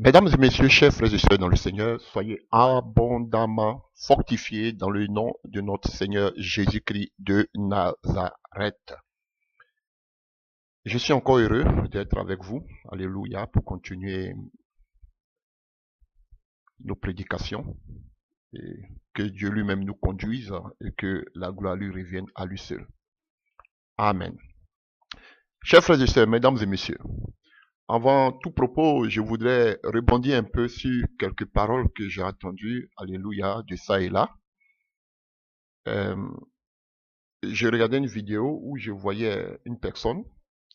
Mesdames et messieurs, chers frères et sœurs dans le Seigneur, soyez abondamment fortifiés dans le nom de notre Seigneur Jésus-Christ de Nazareth. Je suis encore heureux d'être avec vous, alléluia, pour continuer nos prédications et que Dieu lui-même nous conduise et que la gloire lui revienne à lui seul. Amen. Chers frères et sœurs, mesdames et messieurs, avant tout propos, je voudrais rebondir un peu sur quelques paroles que j'ai entendues, alléluia, de ça et là. Je regardais une vidéo où je voyais une personne,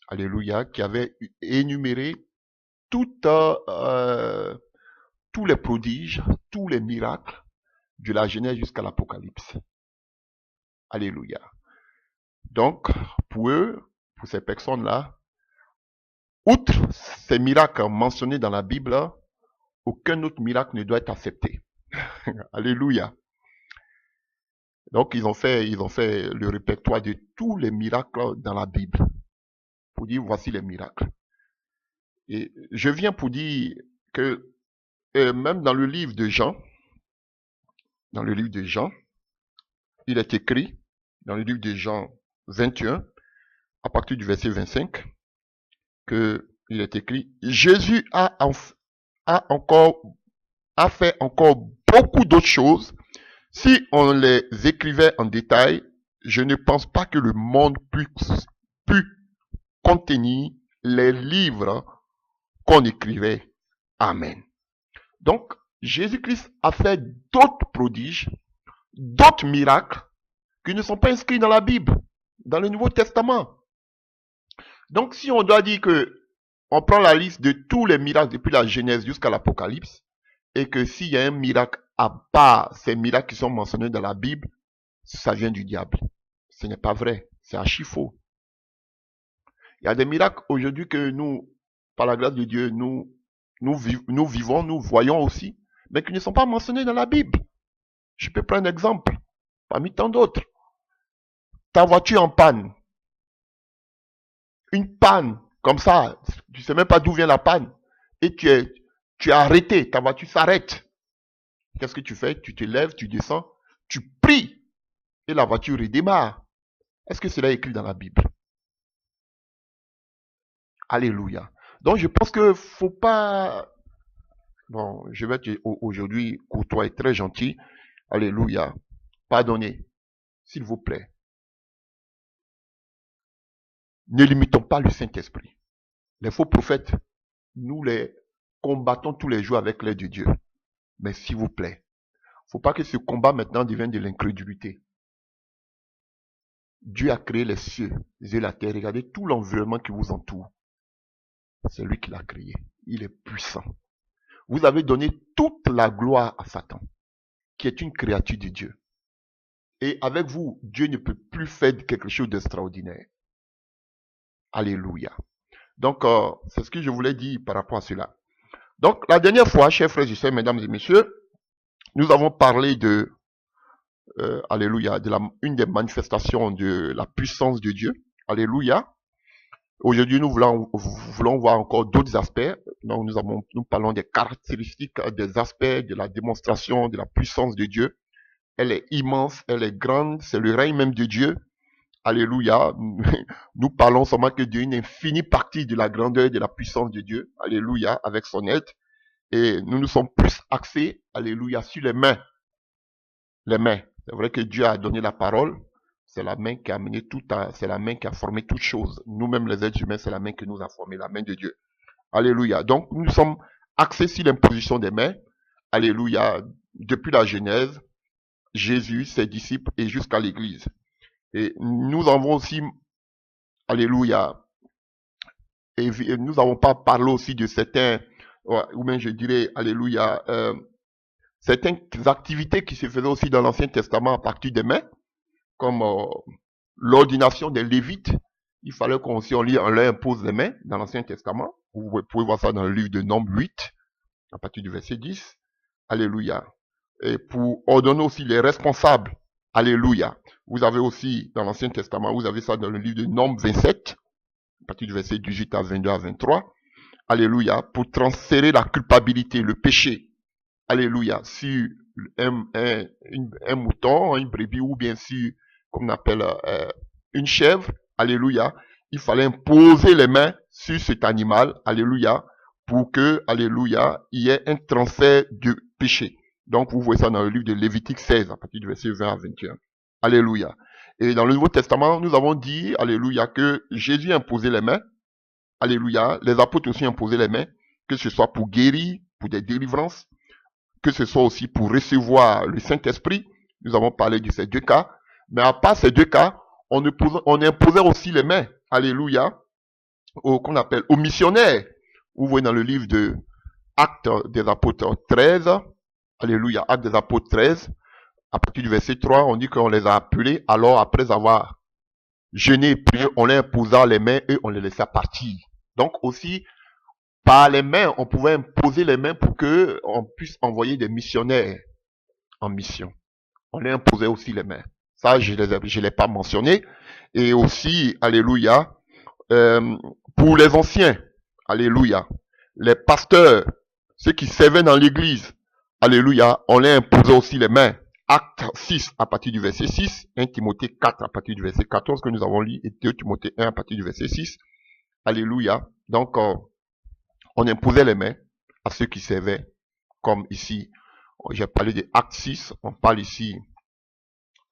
alléluia, qui avait énuméré tous les prodiges, tous les miracles de la Genèse jusqu'à l'Apocalypse. Alléluia. Donc, pour eux, pour ces personnes-là, outre ces miracles mentionnés dans la Bible, aucun autre miracle ne doit être accepté. Alléluia. Donc, ils ont fait le répertoire de tous les miracles dans la Bible. Pour dire, voici les miracles. Et je viens pour dire que même dans le livre de Jean, il est écrit, dans le livre de Jean 21, à partir du verset 25, que il est écrit, Jésus a fait encore beaucoup d'autres choses. Si on les écrivait en détail, je ne pense pas que le monde puisse contenir les livres qu'on écrivait. Amen. Donc, Jésus-Christ a fait d'autres prodiges, d'autres miracles qui ne sont pas inscrits dans la Bible, dans le Nouveau Testament. Donc, si on doit dire que on prend la liste de tous les miracles depuis la Genèse jusqu'à l'Apocalypse, et que s'il y a un miracle à part ces miracles qui sont mentionnés dans la Bible, ça vient du diable. Ce n'est pas vrai, c'est archi faux. Il y a des miracles aujourd'hui que nous, par la grâce de Dieu, nous vivons, nous voyons aussi, mais qui ne sont pas mentionnés dans la Bible. Je peux prendre un exemple, parmi tant d'autres. Ta voiture en panne. Une panne, comme ça, tu ne sais même pas d'où vient la panne. Et tu es arrêté, ta voiture s'arrête. Qu'est-ce que tu fais? Tu te lèves, tu descends, tu pries, et la voiture redémarre. Est-ce que cela est écrit dans la Bible? Alléluia. Donc je pense que faut pas... Bon, je vais être aujourd'hui courtois et très gentil. Alléluia. Pardonnez, s'il vous plaît. Ne limitons pas le Saint-Esprit. Les faux prophètes, nous les combattons tous les jours avec l'aide de Dieu. Mais s'il vous plaît, faut pas que ce combat maintenant devienne de l'incrédulité. Dieu a créé les cieux et la terre. Regardez tout l'environnement qui vous entoure. C'est lui qui l'a créé. Il est puissant. Vous avez donné toute la gloire à Satan, qui est une créature de Dieu. Et avec vous, Dieu ne peut plus faire quelque chose d'extraordinaire. Alléluia. Donc, c'est ce que je voulais dire par rapport à cela. Donc, la dernière fois, chers frères et sœurs, mesdames et messieurs, nous avons parlé de, alléluia, de une des manifestations de la puissance de Dieu. Alléluia. Aujourd'hui, nous voulons voir encore d'autres aspects. Donc, nous parlons des caractéristiques, des aspects de la démonstration de la puissance de Dieu. Elle est immense, elle est grande, c'est le règne même de Dieu. Alléluia. Nous parlons seulement que d'une infinie partie de la grandeur et de la puissance de Dieu. Alléluia, avec son aide. Et nous nous sommes plus axés, alléluia, sur les mains. Les mains. C'est vrai que Dieu a donné la parole. C'est la main qui a amené c'est la main qui a formé toutes choses. Nous-mêmes, les êtres humains, c'est la main qui nous a formé, la main de Dieu. Alléluia. Donc, nous sommes axés sur l'imposition des mains. Alléluia. Depuis la Genèse, Jésus, ses disciples et jusqu'à l'Église. Et nous avons aussi, alléluia, et nous n'avons pas parlé aussi de certains, ou même je dirais, alléluia, certaines activités qui se faisaient aussi dans l'Ancien Testament à partir des mains, comme l'ordination des Lévites. Il fallait qu'on leur impose les mains dans l'Ancien Testament. Vous pouvez voir ça dans le livre de Nombre 8, à partir du verset 10. Alléluia. Et pour ordonner aussi les responsables. Alléluia. Vous avez aussi, dans l'Ancien Testament, vous avez ça dans le livre de Nombre 27, à partir du verset 18 à 22 à 23. alléluia, pour transférer la culpabilité, le péché, alléluia, sur un mouton, une brebis, ou bien sur, comme on appelle, une chèvre, alléluia, il fallait imposer les mains sur cet animal, alléluia, pour que, alléluia, il y ait un transfert de péché. Donc, vous voyez ça dans le livre de Lévitique 16, à partir du verset 20 à 21. Alléluia. Et dans le Nouveau Testament, nous avons dit, alléluia, que Jésus imposait les mains. Alléluia. Les apôtres aussi imposaient les mains, que ce soit pour guérir, pour des délivrances, que ce soit aussi pour recevoir le Saint-Esprit. Nous avons parlé de ces deux cas. Mais à part ces deux cas, on imposait aussi les mains. Alléluia. Qu'on appelle aux missionnaires. Vous voyez dans le livre de Actes des Apôtres 13. Alléluia. Actes des Apôtres 13. À partir du verset 3, on dit qu'on les a appelés. Alors, après avoir jeûné et prié, on les imposa les mains et on les laissa partir. Donc aussi, par les mains, on pouvait imposer les mains pour que on puisse envoyer des missionnaires en mission. On les imposait aussi les mains. Ça, je l'ai pas mentionné. Et aussi, alléluia, pour les anciens, alléluia, les pasteurs, ceux qui servaient dans l'église, alléluia, on les imposait aussi les mains. Acte 6 à partir du verset 6, 1 Timothée 4 à partir du verset 14 que nous avons lu, et 2 Timothée 1 à partir du verset 6. Alléluia. Donc, on imposait les mains à ceux qui servaient, comme ici. J'ai parlé de Acte 6, on parle ici,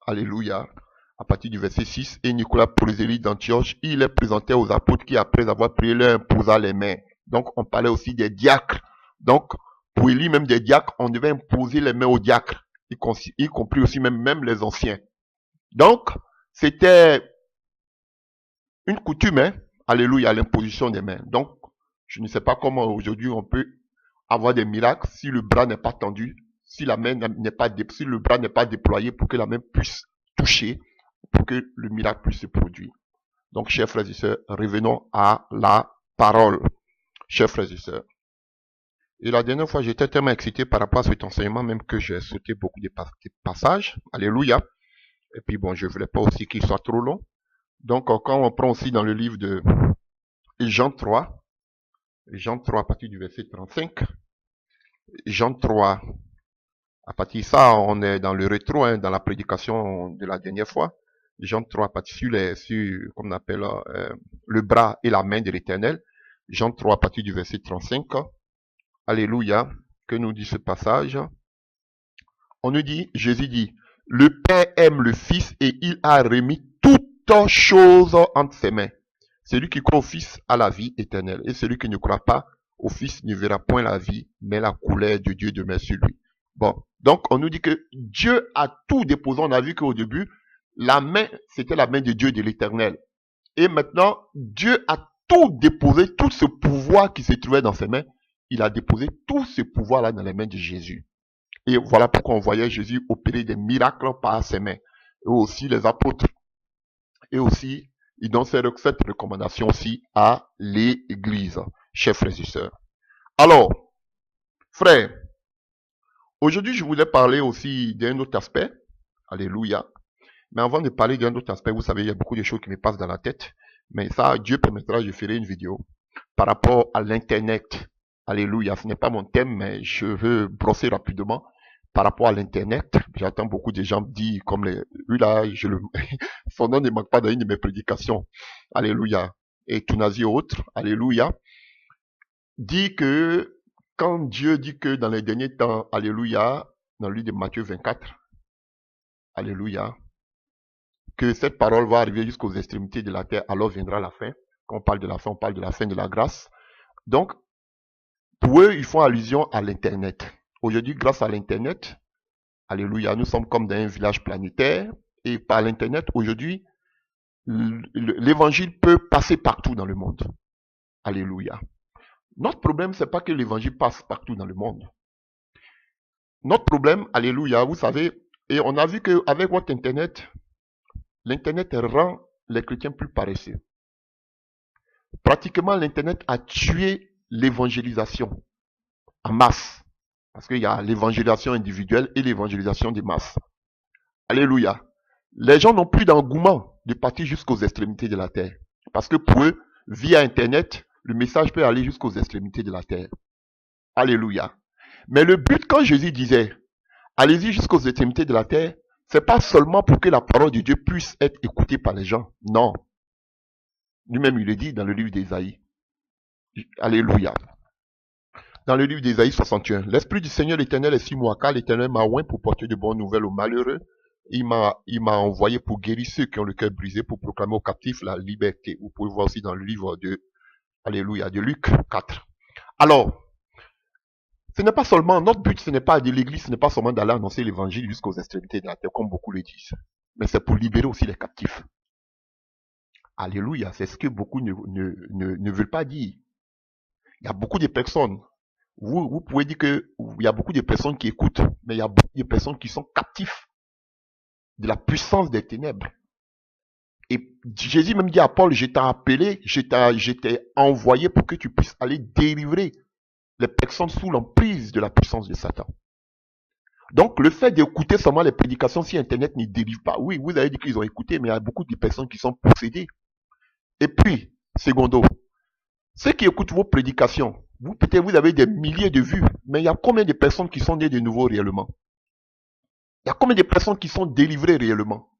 alléluia, à partir du verset 6. Et Nicolas Polysélie d'Antioche, il est présenté aux apôtres qui, après avoir prié, leur imposa les mains. Donc, on parlait aussi des diacres. Donc, pour élire même des diacres, on devait imposer les mains aux diacres, y compris aussi même les anciens. Donc, c'était une coutume, hein, alléluia, l'imposition des mains. Donc, je ne sais pas comment aujourd'hui on peut avoir des miracles si le bras n'est pas tendu, si la main n'est pas, si le bras n'est pas déployé pour que la main puisse toucher, pour que le miracle puisse se produire. Donc, chers frères et sœurs, revenons à la parole. Chers frères et sœurs. Et la dernière fois, j'étais tellement excité par rapport à cet enseignement, même que j'ai sauté beaucoup de passages. Alléluia. Et puis bon, je ne voulais pas aussi qu'il soit trop long. Donc, quand on prend aussi dans le livre de Jean 3 à partir du verset 35, Jean 3, à partir de ça, on est dans le rétro, hein, dans la prédication de la dernière fois. Jean 3, à partir sur comme on appelle, le bras et la main de l'Éternel. Jean 3, à partir du verset 35. Alléluia. Que nous dit ce passage? On nous dit, Jésus dit, le Père aime le Fils et il a remis toutes choses entre ses mains. Celui qui croit au Fils a la vie éternelle. Et celui qui ne croit pas au Fils ne verra point la vie, mais la colère de Dieu demeure sur lui. Bon, donc on nous dit que Dieu a tout déposé. On a vu qu'au début, la main, c'était la main de Dieu, de l'Éternel. Et maintenant, Dieu a tout déposé, tout ce pouvoir qui se trouvait dans ses mains. Il a déposé tout ce pouvoir-là dans les mains de Jésus. Et voilà pourquoi on voyait Jésus opérer des miracles par ses mains. Et aussi les apôtres. Et aussi, il donne cette recommandation aussi à l'Église, chers frères et sœurs. Alors, frères, aujourd'hui je voulais parler aussi d'un autre aspect. Alléluia. Mais avant de parler d'un autre aspect, vous savez, il y a beaucoup de choses qui me passent dans la tête. Mais ça, Dieu permettra, je ferai une vidéo par rapport à l'Internet. Alléluia. Ce n'est pas mon thème, mais je veux brosser rapidement par rapport à l'Internet. J'entends beaucoup de gens dire, comme lui là, son nom ne manque pas dans une de mes prédications. Alléluia. Et Tounazi et autres. Alléluia. Dit que, quand Dieu dit que dans les derniers temps, alléluia, dans le livre de Matthieu 24, alléluia, que cette parole va arriver jusqu'aux extrémités de la terre, alors viendra la fin. Quand on parle de la fin, on parle de la fin de la grâce. Donc, pour eux, ils font allusion à l'Internet. Aujourd'hui, grâce à l'Internet, alléluia, nous sommes comme dans un village planétaire. Et par l'Internet, aujourd'hui, l'évangile peut passer partout dans le monde. Alléluia. Notre problème, c'est pas que l'évangile passe partout dans le monde. Notre problème, alléluia, vous savez, et on a vu qu'avec votre Internet, l'Internet rend les chrétiens plus paresseux. Pratiquement, l'Internet a tué l'évangélisation en masse. Parce qu'il y a l'évangélisation individuelle et l'évangélisation des masses. Alléluia. Les gens n'ont plus d'engouement de partir jusqu'aux extrémités de la terre. Parce que pour eux, via Internet, Le message peut aller jusqu'aux extrémités de la terre. Alléluia. Mais le but, quand Jésus disait, allez-y jusqu'aux extrémités de la terre, c'est pas seulement pour que la parole de Dieu puisse être écoutée par les gens. Non. Lui-même, il le dit dans le livre d'Ésaïe. Alléluia. Dans le livre d'Ésaïe 61, l'Esprit du Seigneur l'Éternel est sur moi, car l'Éternel m'a oint pour porter de bonnes nouvelles aux malheureux. Il m'a envoyé pour guérir ceux qui ont le cœur brisé, pour proclamer aux captifs la liberté. Vous pouvez voir aussi dans le livre de, Alléluia, de Luc 4. Alors, ce n'est pas seulement, notre but, ce n'est pas de l'église, ce n'est pas seulement d'aller annoncer l'évangile jusqu'aux extrémités de la terre, comme beaucoup le disent. Mais c'est pour libérer aussi les captifs. Alléluia, c'est ce que beaucoup ne veulent pas dire. Il y a beaucoup de personnes, vous pouvez dire qu'il y a beaucoup de personnes qui écoutent, mais il y a beaucoup de personnes qui sont captifs de la puissance des ténèbres. Et Jésus même dit à Paul, je t'ai appelé, je t'ai envoyé pour que tu puisses aller délivrer les personnes sous l'emprise de la puissance de Satan. Donc, le fait d'écouter seulement les prédications sur Internet ne délivre pas. Oui, vous avez dit qu'ils ont écouté, mais il y a beaucoup de personnes qui sont possédées. Et puis, secondo, ceux qui écoutent vos prédications, peut-être vous avez des milliers de vues, mais il y a combien de personnes qui sont nées de nouveau réellement? Il y a combien de personnes qui sont délivrées réellement?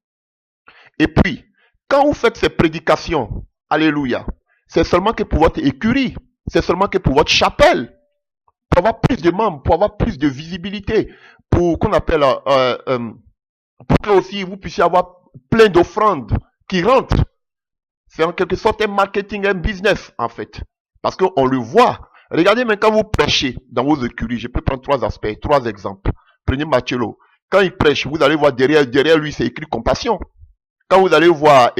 Et puis, quand vous faites ces prédications, alléluia, c'est seulement que pour votre écurie, c'est seulement que pour votre chapelle, pour avoir plus de membres, pour avoir plus de visibilité, pour qu'on appelle, pour que aussi vous puissiez avoir plein d'offrandes qui rentrent. C'est en quelque sorte un marketing, un business en fait. Parce qu'on le voit. Regardez même quand vous prêchez dans vos écuries, je peux prendre 3 aspects, 3 exemples. Prenez Mathieu. Quand il prêche, vous allez voir derrière lui c'est écrit compassion. Quand vous allez voir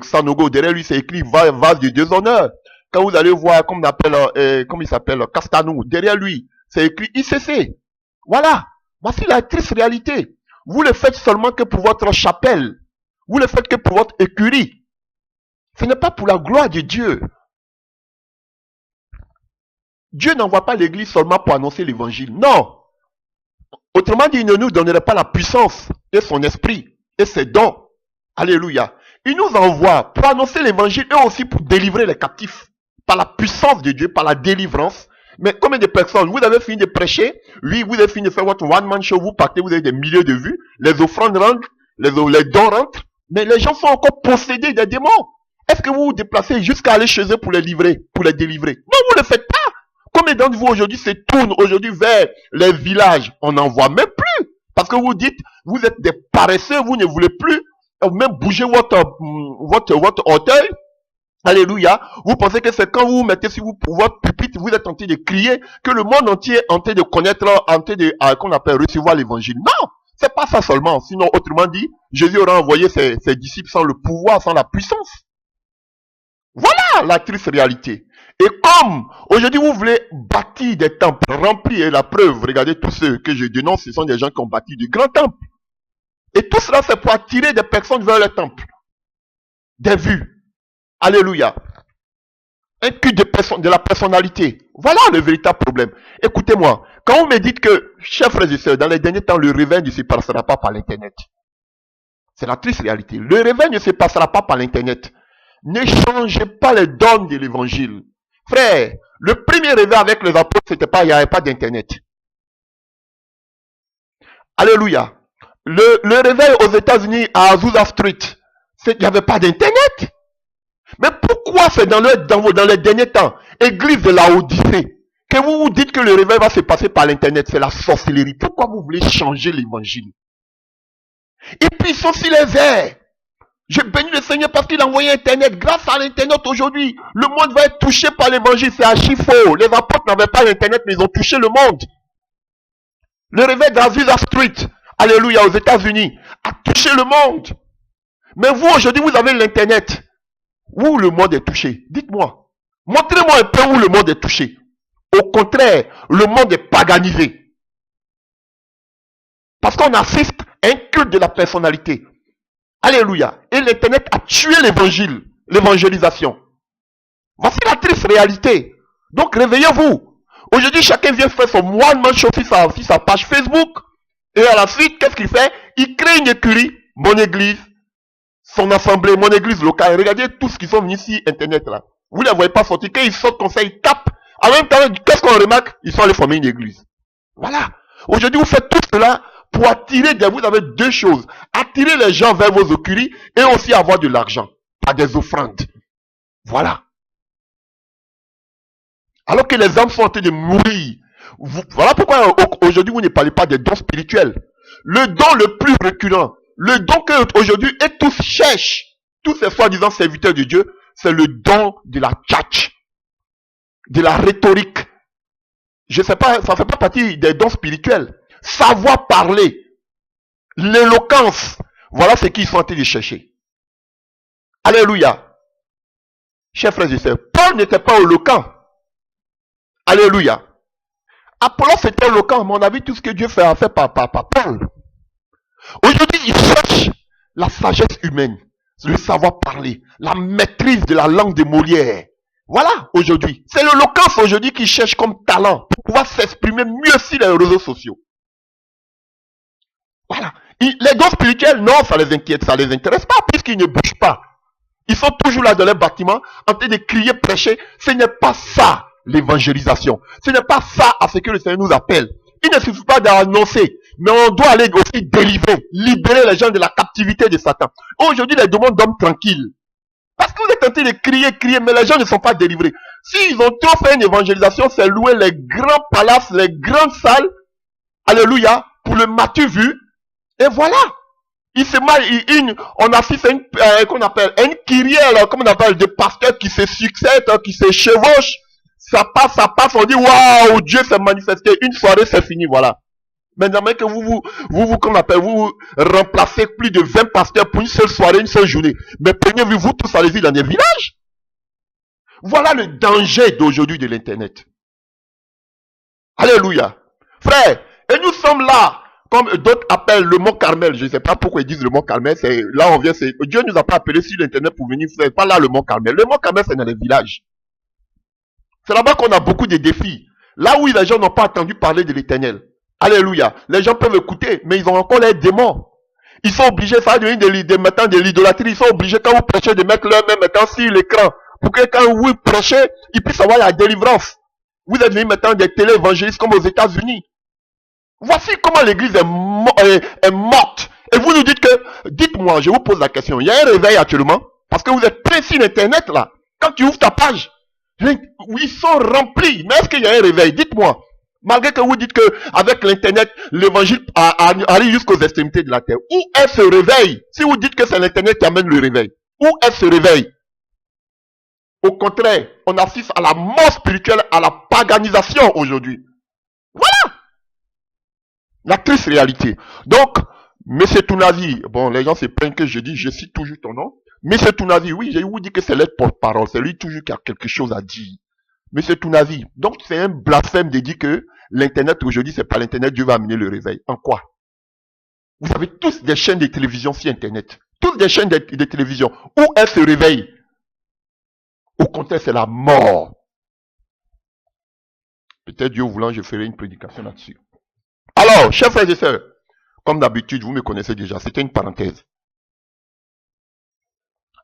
Sanogo, derrière lui c'est écrit vase de déshonneur. Quand vous allez voir, comme on appelle, comment il s'appelle, Castanou, derrière lui, c'est écrit ICC. Voilà. Voici la triste réalité. Vous le faites seulement que pour votre chapelle. Vous le faites que pour votre écurie. Ce n'est pas pour la gloire de Dieu. Dieu n'envoie pas l'église seulement pour annoncer l'évangile. Non. Autrement dit, il ne nous donnerait pas la puissance et son esprit et ses dons. Alléluia. Il nous envoie pour annoncer l'évangile et aussi pour délivrer les captifs. Par la puissance de Dieu, par la délivrance. Mais combien de personnes, vous avez fini de prêcher, oui, vous avez fini de faire votre one-man show, vous partez, vous avez des milliers de vues, les offrandes rentrent, les dons rentrent, mais les gens sont encore possédés des démons. Est-ce que vous vous déplacez jusqu'à aller chez eux pour les livrer, pour les délivrer? Non, vous ne le faites pas. Combien d'entre vous aujourd'hui se tournent aujourd'hui vers les villages? On n'en voit même plus. Parce que vous dites, vous êtes des paresseux, vous ne voulez plus même bouger votre orteil. Alléluia. Vous pensez que c'est quand vous vous mettez sur votre pupitre, vous êtes en train de crier que le monde entier est en train de connaître, en train de, qu'on appelle recevoir l'évangile. Non, c'est pas ça seulement. Sinon, autrement dit, Jésus aurait envoyé ses disciples sans le pouvoir, sans la puissance. Voilà la triste réalité. Et comme aujourd'hui vous voulez bâtir des temples remplis, et la preuve, regardez tous ceux que je dénonce, ce sont des gens qui ont bâti de grands temples. Et tout cela, c'est pour attirer des personnes vers le temple. Des vues. Alléluia. Un culte de la personnalité. Voilà le véritable problème. Écoutez-moi. Quand vous me dites que, chers frères et sœurs, dans les derniers temps, le réveil ne se passera pas par l'internet. C'est la triste réalité. Le réveil ne se passera pas par l'internet. Ne changez pas les dogmes de l'évangile. Frère, le premier réveil avec les apôtres, il n'y avait pas d'internet. Alléluia. Le réveil aux États-Unis à Azusa Street, il n'y avait pas d'internet. Mais pourquoi c'est dans les derniers temps, église de la Odyssée, que vous vous dites que le réveil va se passer par l'internet? C'est la sorcellerie. Pourquoi vous voulez changer l'évangile? Et puis ils sont sur les verts. Je bénis le Seigneur parce qu'il a envoyé internet. Grâce à l'internet aujourd'hui, le monde va être touché par l'évangile. C'est archi faux. Les apôtres n'avaient pas l'internet, mais ils ont touché le monde. Le réveil d'Azusa Street, alléluia, aux États-Unis, a touché le monde. Mais vous aujourd'hui, vous avez l'internet. Où le monde est touché? Dites-moi. Montrez-moi un peu où le monde est touché. Au contraire, le monde est paganisé. Parce qu'on assiste à un culte de la personnalité. Alléluia. Et l'internet a tué l'évangile, l'évangélisation. Voici la triste réalité. Donc réveillez-vous. Aujourd'hui, chacun vient faire son one-man show sur sa page Facebook. Et à la suite, qu'est-ce qu'il fait? Il crée une écurie, mon église, son assemblée, mon église locale. Regardez tous ceux qui sont venus sur internet là. Vous ne les voyez pas sortir. Quand ils sortent comme ça, ils tapent. En même temps, qu'est-ce qu'on remarque? Ils sont allés former une église. Voilà. Aujourd'hui, vous faites tout cela pour attirer vous avez deux choses. Attirer les gens vers vos écuries et aussi avoir de l'argent. Par des offrandes. Voilà. Alors que les âmes sont en train de mourir. Voilà pourquoi aujourd'hui vous ne parlez pas des dons spirituels. Le don le plus récurrent, le don que aujourd'hui et tous cherchent, tous ces soi-disant serviteurs de Dieu, c'est le don de la tchatch, de la rhétorique. Je sais pas, ça fait pas partie des dons spirituels. Savoir parler, l'éloquence, voilà ce qu'ils sont en train de chercher. Alléluia. Chers frères et sœurs, Paul n'était pas éloquent. Alléluia. Apollos était éloquent, mais on a vu tout ce que Dieu a fait par Paul. Aujourd'hui, il cherche la sagesse humaine, le savoir parler, la maîtrise de la langue de Molière. Voilà, aujourd'hui. C'est l'éloquence aujourd'hui qu'il cherche comme talent pour pouvoir s'exprimer mieux sur les réseaux sociaux. Voilà. Les dons spirituels, non, ça les inquiète, ça les intéresse pas, puisqu'ils ne bougent pas. Ils sont toujours là dans les bâtiments, en train de crier, prêcher. Ce n'est pas ça, l'évangélisation. Ce n'est pas ça à ce que le Seigneur nous appelle. Il ne suffit pas d'annoncer, mais on doit aller aussi délivrer, libérer les gens de la captivité de Satan. Aujourd'hui, les demandes d'hommes tranquilles. Parce que vous êtes en train de crier, mais les gens ne sont pas délivrés. S'ils ont trop fait une évangélisation, c'est louer les grands palaces, les grandes salles, alléluia, pour le matu vu, et voilà. Il se mal, on assiste à une, qu'on appelle, une kyrielle, comme on appelle, de pasteurs qui se succèdent, qui se chevauchent. Ça passe, on dit, waouh, Dieu s'est manifesté. Une soirée, c'est fini, voilà. Maintenant que vous qu'on appelle, vous remplacez plus de 20 pasteurs pour une seule soirée, une seule journée. Mais prenez vous tous, allez-y dans des villages. Voilà le danger d'aujourd'hui de l'Internet. Alléluia. Frère, et nous sommes là, comme d'autres appellent le mont Carmel. Je ne sais pas pourquoi ils disent le mont Carmel. C'est là on vient. Dieu nous a pas appelé sur l'Internet pour venir. C'est pas là le mont Carmel. Le mont Carmel, c'est dans les villages. C'est là-bas qu'on a beaucoup de défis. Là où les gens n'ont pas entendu parler de l'Éternel. Alléluia. Les gens peuvent écouter, mais ils ont encore les démons. Ils sont obligés, ça va devenir de l'idolâtrie. Ils sont obligés, quand vous prêchez, de mettre leur même maintenant sur l'écran. Pour que quand vous prêchez, ils puissent avoir la délivrance. Vous êtes venus maintenant des télé-évangélistes comme aux États-Unis. Voici comment l'église est morte. Et vous nous dites que, dites-moi, je vous pose la question, il y a un réveil actuellement? Parce que vous êtes prêts sur Internet là. Quand tu ouvres ta page, ils sont remplis. Mais est-ce qu'il y a un réveil? Dites-moi. Malgré que vous dites que avec l'internet, l'évangile arrive jusqu'aux extrémités de la terre. Où est ce réveil? Si vous dites que c'est l'internet qui amène le réveil, où est ce réveil? Au contraire, on assiste à la mort spirituelle, à la paganisation aujourd'hui. Voilà la triste réalité. Donc, M. Tounazi, bon, les gens se plaignent que je cite toujours ton nom. M. Tounazi, oui, je vous dis que c'est l'être porte-parole, c'est lui toujours qui a quelque chose à dire. M. Tounazi, donc c'est un blasphème de dire que l'internet aujourd'hui, c'est pas l'internet, Dieu va amener le réveil. En quoi? Vous avez tous des chaînes de télévision sur internet. Tous des chaînes de télévision. Où est ce réveil? Au contraire, c'est la mort. Peut-être Dieu voulant, je ferai une prédication là-dessus. Alors, chers frères et sœurs, comme d'habitude, vous me connaissez déjà, c'était une parenthèse.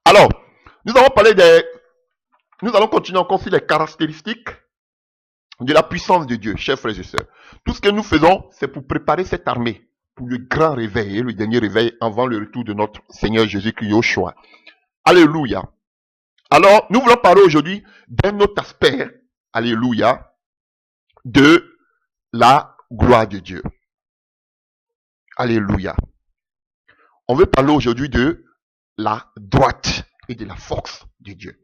Alors, nous allons continuer encore sur les caractéristiques de la puissance de Dieu, chers frères et sœurs. Tout ce que nous faisons, c'est pour préparer cette armée pour le grand réveil et le dernier réveil avant le retour de notre Seigneur Jésus-Christ au choix. Alléluia. Alors, nous voulons parler aujourd'hui d'un autre aspect, alléluia, de la gloire de Dieu. Alléluia. On veut parler aujourd'hui de la droite et de la force de Dieu.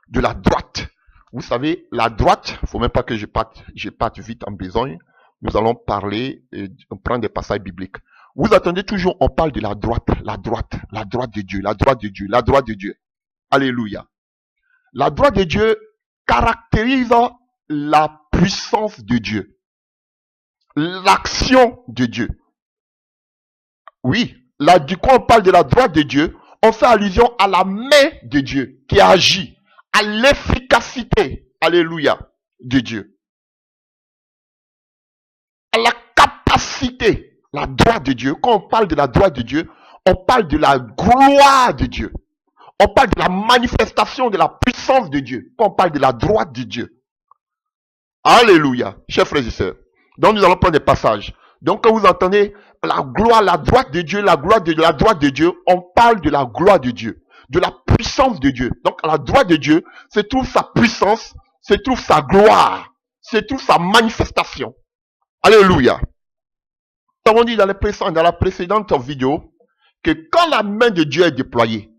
De la droite. Vous savez, la droite, il ne faut même pas que je parte vite en besogne. Nous allons parler, on prend des passages bibliques. Vous attendez toujours, on parle de la droite de Dieu, la droite de Dieu, la droite de Dieu. Alléluia. La droite de Dieu caractérise la puissance de Dieu. L'action de Dieu. Oui, là, du coup, on parle de la droite de Dieu, on fait allusion à la main de Dieu qui agit, à l'efficacité, alléluia, de Dieu. À la capacité, la droite de Dieu. Quand on parle de la droite de Dieu, on parle de la gloire de Dieu. On parle de la manifestation de la puissance de Dieu. Quand on parle de la droite de Dieu. Alléluia, chers frères et sœurs. Donc nous allons prendre des passages. Donc quand vous entendez la gloire, la droite de Dieu, la gloire de Dieu, la droite de Dieu, on parle de la gloire de Dieu, de la puissance de Dieu. Donc à la droite de Dieu se trouve sa puissance, se trouve sa gloire, se trouve sa manifestation. Alléluia. Nous avons dit dans la précédente vidéo que quand la main de Dieu est déployée,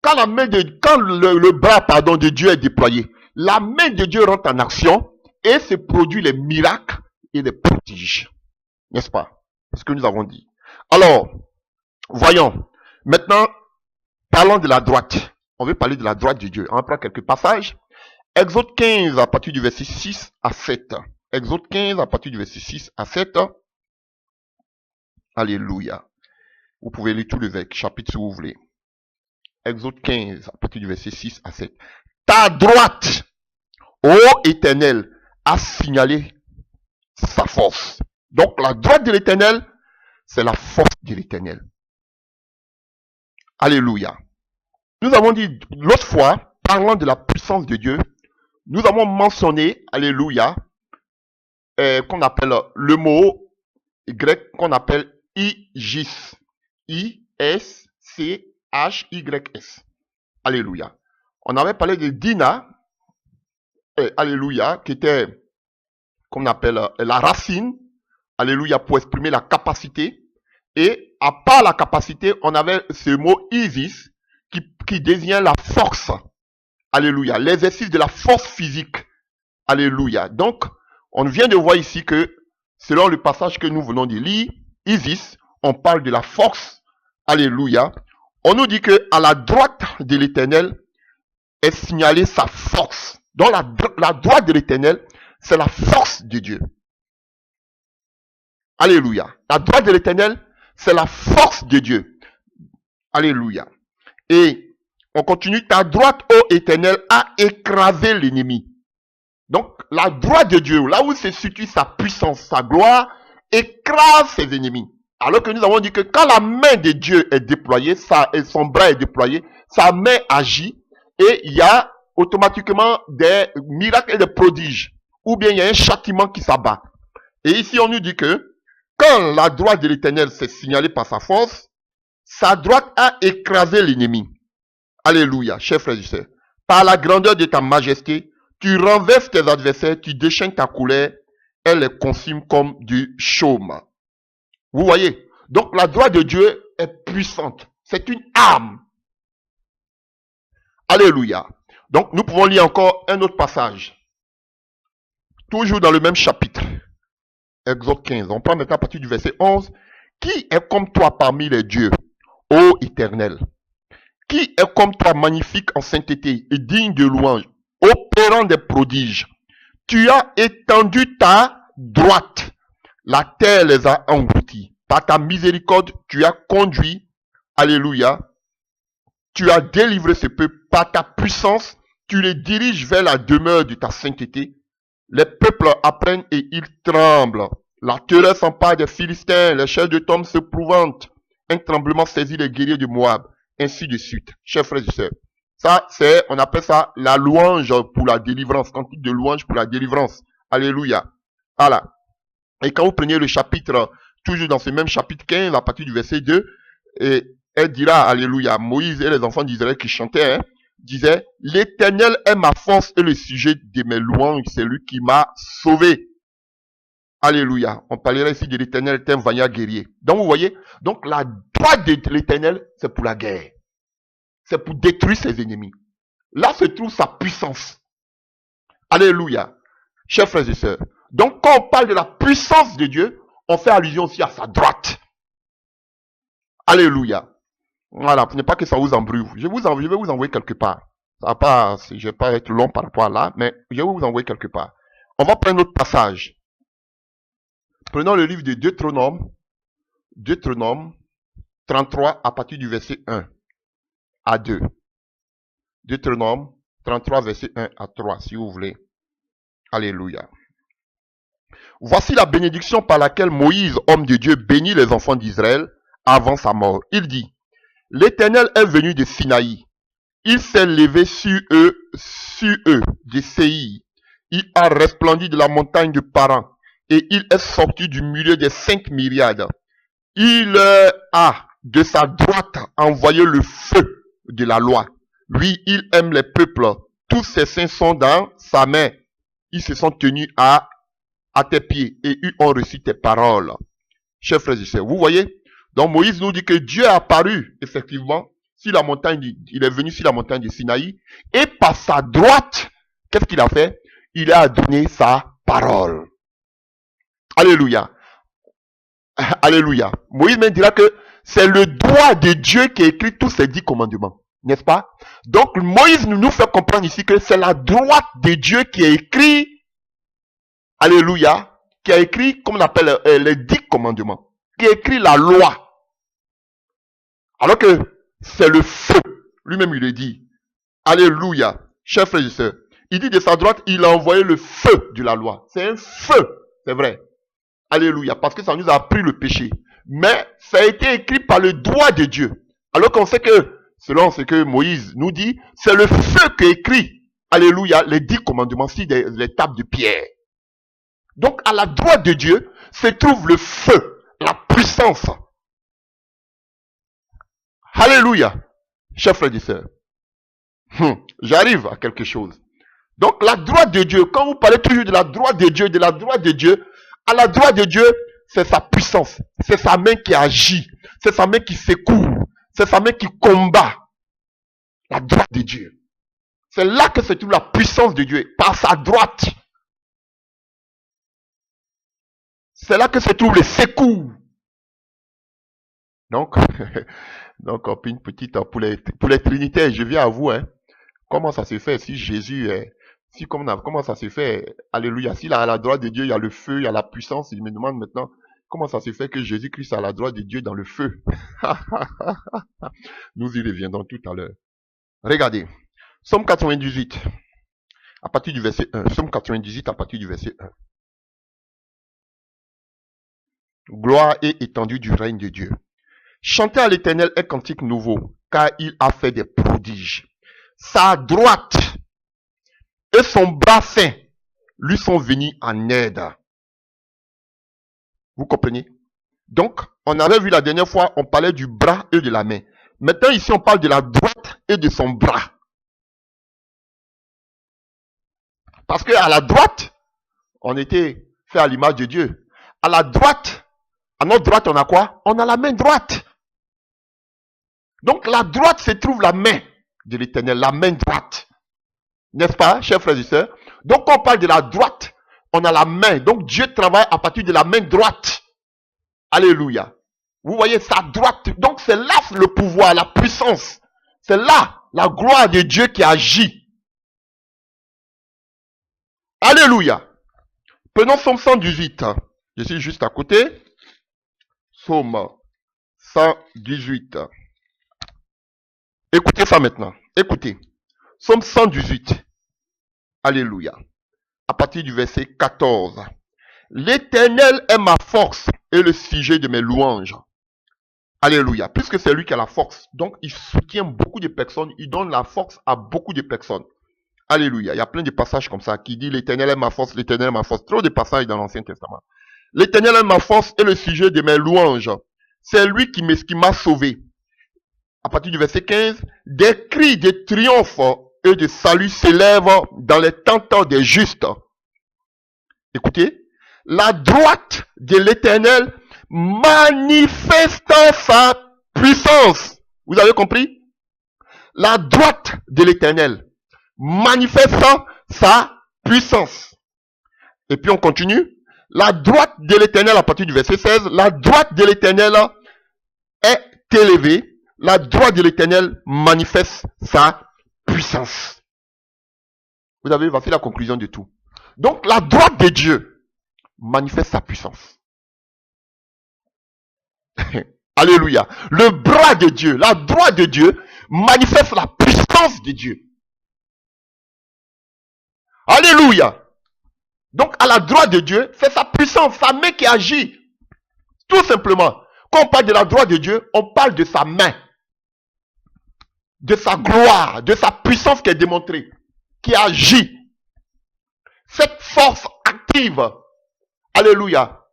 quand le bras de Dieu est déployé, la main de Dieu rentre en action et se produit les miracles et les prodiges. N'est-ce pas? C'est ce que nous avons dit. Alors, voyons. Maintenant, parlons de la droite. On veut parler de la droite de Dieu. On va prendre quelques passages. Exode 15 à partir du verset 6 à 7. Exode 15 à partir du verset 6 à 7. Alléluia. Vous pouvez lire tout le chapitre si vous voulez. Exode 15 à partir du verset 6 à 7. Ta droite, ô Éternel, a signalé sa force. Donc la droite de l'Éternel, c'est la force de l'Éternel. Alléluia. Nous avons dit l'autre fois, parlant de la puissance de Dieu, nous avons mentionné, alléluia, qu'on appelle le mot grec qu'on appelle Igis. I-S-C-H-Y-S. Alléluia. On avait parlé de Dina, alléluia, qui était, qu'on appelle la racine, alléluia, pour exprimer la capacité. Et à part la capacité, on avait ce mot Isis, qui désigne la force. Alléluia. L'exercice de la force physique. Alléluia. Donc, on vient de voir ici que, selon le passage que nous venons de lire, Isis, on parle de la force. Alléluia. On nous dit que à la droite de l'Éternel est signalée sa force. Donc la droite de l'Éternel, c'est la force de Dieu. Alléluia. La droite de l'Éternel, c'est la force de Dieu. Alléluia. Et on continue. Ta droite, ô Éternel, a écrasé l'ennemi. Donc la droite de Dieu, là où se situe sa puissance, sa gloire, écrase ses ennemis. Alors que nous avons dit que quand la main de Dieu est déployée, son bras est déployé, sa main agit, et il y a automatiquement des miracles et des prodiges. Ou bien il y a un châtiment qui s'abat. Et ici on nous dit que quand la droite de l'Éternel s'est signalée par sa force, sa droite a écrasé l'ennemi. Alléluia, chers frères et sœurs. Par la grandeur de ta majesté, tu renverses tes adversaires, tu déchaînes ta colère, elle les consume comme du chaume. Vous voyez? Donc la droite de Dieu est puissante. C'est une arme. Alléluia. Donc nous pouvons lire encore un autre passage. Toujours dans le même chapitre. Exode 15. On prend maintenant à partir du verset 11. Qui est comme toi parmi les dieux, ô Éternel? Qui est comme toi magnifique en sainteté et digne de louange, opérant des prodiges? Tu as étendu ta droite. La terre les a engloutis. Par ta miséricorde, tu as conduit. Alléluia. Tu as délivré ce peuple. Par ta puissance, tu les diriges vers la demeure de ta sainteté. Les peuples apprennent et ils tremblent. La terreur s'empare des Philistins. Les chefs de Tom se prouventent. Un tremblement saisit les guerriers de Moab. Ainsi de suite. Chers frères et sœurs. Ça, on appelle ça la louange pour la délivrance. Cantique de louange pour la délivrance. Alléluia. Voilà. Et quand vous prenez le chapitre, toujours dans ce même chapitre 15, à partir du verset 2, et elle dira, alléluia, Moïse et les enfants d'Israël qui chantaient, disaient, l'Éternel est ma force et le sujet de mes louanges, c'est lui qui m'a sauvé. Alléluia. On parlera ici de l'Éternel, est un vaillant guerrier. Donc vous voyez, donc la droite de l'Éternel, c'est pour la guerre. C'est pour détruire ses ennemis. Là se trouve sa puissance. Alléluia. Chers frères et sœurs. Donc quand on parle de la puissance de Dieu, on fait allusion aussi à sa droite. Alléluia. Voilà, pour ne pas que ça vous embrouille. Je vais vous envoyer quelque part. Ça va pas, je ne vais pas être long par rapport à là, mais je vais vous envoyer quelque part. On va prendre notre passage. Prenons le livre de Deutéronome 33 à partir du verset 1 à 2. Deutéronome 33, verset 1 à 3, si vous voulez. Alléluia. Voici la bénédiction par laquelle Moïse, homme de Dieu, bénit les enfants d'Israël avant sa mort. Il dit, l'Éternel est venu de Sinaï. Il s'est levé sur eux, des Séir. Il a resplendi de la montagne de Paran, et il est sorti du milieu des 5 myriades. Il a de sa droite envoyé le feu de la loi. Lui, il aime les peuples. Tous ses saints sont dans sa main. Ils se sont tenus à tes pieds et ils ont reçu tes paroles. Chers frères et sœurs, vous voyez? Donc Moïse nous dit que Dieu est apparu, effectivement, sur la montagne, il est venu sur la montagne de Sinaï, et par sa droite, qu'est-ce qu'il a fait? Il a donné sa parole. Alléluia. Alléluia. Moïse même dira que c'est le doigt de Dieu qui a écrit tous ces 10 commandements. N'est-ce pas? Donc Moïse nous fait comprendre ici que c'est la droite de Dieu qui a écrit, alléluia, qui a écrit, comme on appelle les 10 commandements, qui a écrit la loi. Alors que c'est le feu. Lui-même il le dit. Alléluia. Chers frères et sœurs. Il dit de sa droite, il a envoyé le feu de la loi. C'est un feu. C'est vrai. Alléluia. Parce que ça nous a appris le péché. Mais ça a été écrit par le doigt de Dieu. Alors qu'on sait que, selon ce que Moïse nous dit, c'est le feu qui écrit, alléluia, les 10 commandements sur les tables de pierre. Donc, à la droite de Dieu se trouve le feu, la puissance. Alléluia. Chers frères et sœurs. J'arrive à quelque chose. Donc, la droite de Dieu, quand vous parlez toujours de la droite de Dieu, à la droite de Dieu, c'est sa puissance. C'est sa main qui agit. C'est sa main qui secoue. C'est sa main qui combat. La droite de Dieu. C'est là que se trouve la puissance de Dieu. Par sa droite. C'est là que se trouve le secours. Donc, une petite, pour les trinitaires, je viens à vous, hein. Comment ça se fait si Jésus est, comment ça se fait, alléluia, s'il est à la droite de Dieu, il y a le feu, il y a la puissance, il me demande maintenant, comment ça se fait que Jésus-Christ est à la droite de Dieu dans le feu? Nous y reviendrons tout à l'heure. Regardez, Psaume 98, à partir du verset 1. Psaume 98, à partir du verset 1. Gloire et étendue du règne de Dieu. Chantez à l'Éternel un cantique nouveau, car il a fait des prodiges. Sa droite et son bras saint lui sont venus en aide. Vous comprenez? Donc, on avait vu la dernière fois, on parlait du bras et de la main. Maintenant, ici, on parle de la droite et de son bras. Parce qu'à la droite, on était fait à l'image de Dieu. À la droite, à notre droite, on a quoi? On a la main droite. Donc, la droite se trouve la main de l'Éternel, la main droite. N'est-ce pas, chers frères et sœurs? Donc, quand on parle de la droite, on a la main. Donc, Dieu travaille à partir de la main droite. Alléluia. Vous voyez, sa droite. Donc, c'est là le pouvoir, la puissance. C'est là la gloire de Dieu qui agit. Alléluia. Prenons Psaume 118. Je suis juste à côté. Psaume 118. Écoutez ça maintenant. Écoutez. Psaume 118. Alléluia. À partir du verset 14. L'Éternel est ma force et le sujet de mes louanges. Alléluia. Puisque c'est lui qui a la force. Donc, il soutient beaucoup de personnes. Il donne la force à beaucoup de personnes. Alléluia. Il y a plein de passages comme ça qui dit l'Éternel est ma force, l'Éternel est ma force. Trop de passages dans l'Ancien Testament. L'Éternel est ma force et le sujet de mes louanges. C'est lui qui m'a sauvé. À partir du verset 15, des cris de triomphe et de salut s'élèvent dans les tentes des justes. Écoutez, la droite de l'Éternel manifeste sa puissance. Vous avez compris? La droite de l'Éternel manifeste sa puissance. Et puis on continue. La droite de l'Éternel, à partir du verset 16, la droite de l'Éternel est élevée. La droite de l'Éternel manifeste sa puissance. Vous avez voici la conclusion de tout. Donc la droite de Dieu manifeste sa puissance. Alléluia. Le bras de Dieu, la droite de Dieu manifeste la puissance de Dieu. Alléluia. Donc à la droite de Dieu, c'est sa puissance, sa main qui agit. Tout simplement. Quand on parle de la droite de Dieu, on parle de sa main. de sa gloire, de sa puissance qui est démontrée, qui agit. Cette force active, alléluia,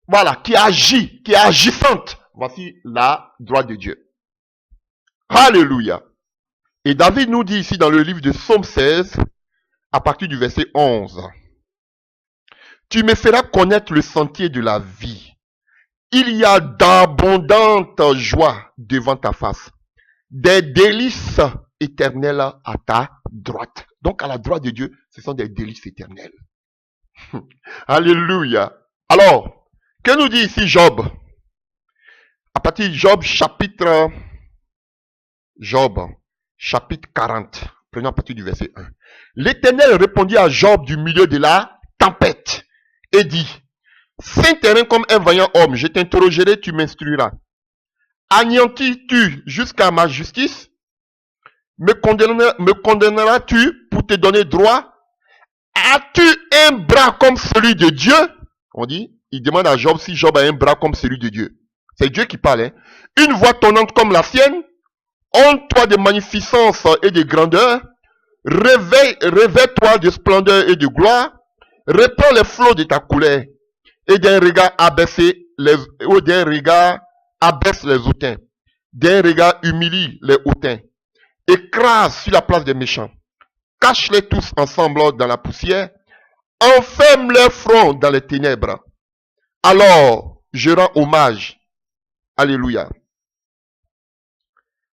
voilà, qui agit, qui est agissante. Voici la droite de Dieu. Alléluia. Et David nous dit ici dans le livre de Psaume 16, à partir du verset 11, « Tu me feras connaître le sentier de la vie. Il y a d'abondantes joies devant ta face, des délices éternelles à ta droite. » Donc à la droite de Dieu, ce sont des délices éternelles. Alléluia. Alors, que nous dit ici Job? À partir de Job chapitre 40. Prenons à partir du verset 1. L'Éternel répondit à Job du milieu de la tempête et dit, Saint terrain comme un vaillant homme, je t'interrogerai, tu m'instruiras. Anéantis-tu jusqu'à ma justice? Me condamneras-tu pour te donner droit? As-tu un bras comme celui de Dieu? On dit, il demande à Job si Job a un bras comme celui de Dieu. C'est Dieu qui parle. Une voix tonnante comme la sienne? Honte-toi de magnificence et de grandeur. Réveille-toi de splendeur et de gloire. Répands les flots de ta colère. Et d'un regard abaisse les hautains. D'un regard humilie les hautains. Écrase sur la place des méchants. Cache-les tous ensemble dans la poussière. Enferme leur front dans les ténèbres. Alors, je rends hommage. Alléluia.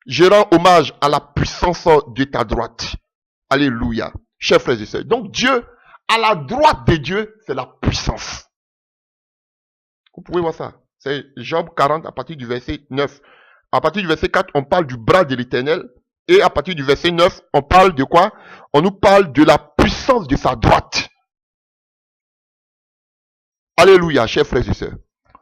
Je rends hommage à la puissance de ta droite. Alléluia. Chers frères et sœurs. Donc Dieu, à la droite de Dieu, c'est la puissance. Vous pouvez voir ça. C'est Job 40 à partir du verset 9. À partir du verset 4, on parle du bras de l'Éternel. Et à partir du verset 9, on parle de quoi? On nous parle de la puissance de sa droite. Alléluia, chers frères et sœurs.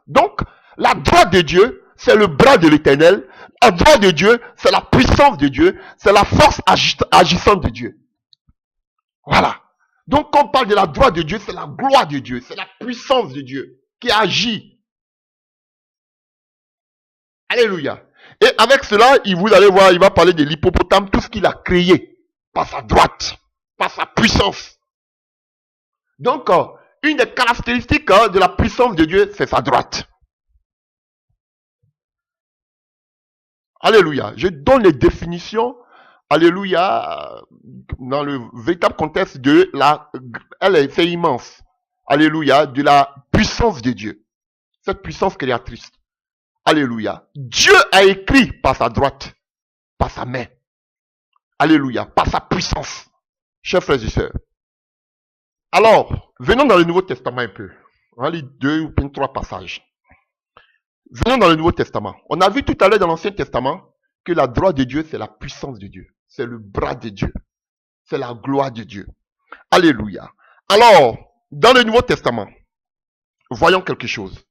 Donc, la droite de Dieu, c'est le bras de l'Éternel. La droite de Dieu, c'est la puissance de Dieu. C'est la force agissante de Dieu. Voilà. Donc, quand on parle de la droite de Dieu, c'est la gloire de Dieu. C'est la puissance de Dieu qui agit. Alléluia. Et avec cela, vous allez voir, il va parler de l'hippopotame, tout ce qu'il a créé par sa droite, par sa puissance. Donc, une des caractéristiques de la puissance de Dieu, c'est sa droite. Alléluia. Je donne les définitions, alléluia, dans le véritable contexte de c'est immense. Alléluia, de la puissance de Dieu. Cette puissance créatrice. Alléluia. Dieu a écrit par sa droite, par sa main. Alléluia, par sa puissance. Chers frères et sœurs. Alors, venons dans le Nouveau Testament un peu. On va lire 2 ou 3 passages. Venons dans le Nouveau Testament. On a vu tout à l'heure dans l'Ancien Testament que la droite de Dieu, c'est la puissance de Dieu. C'est le bras de Dieu. C'est la gloire de Dieu. Alléluia. Alors, dans le Nouveau Testament, voyons quelque chose.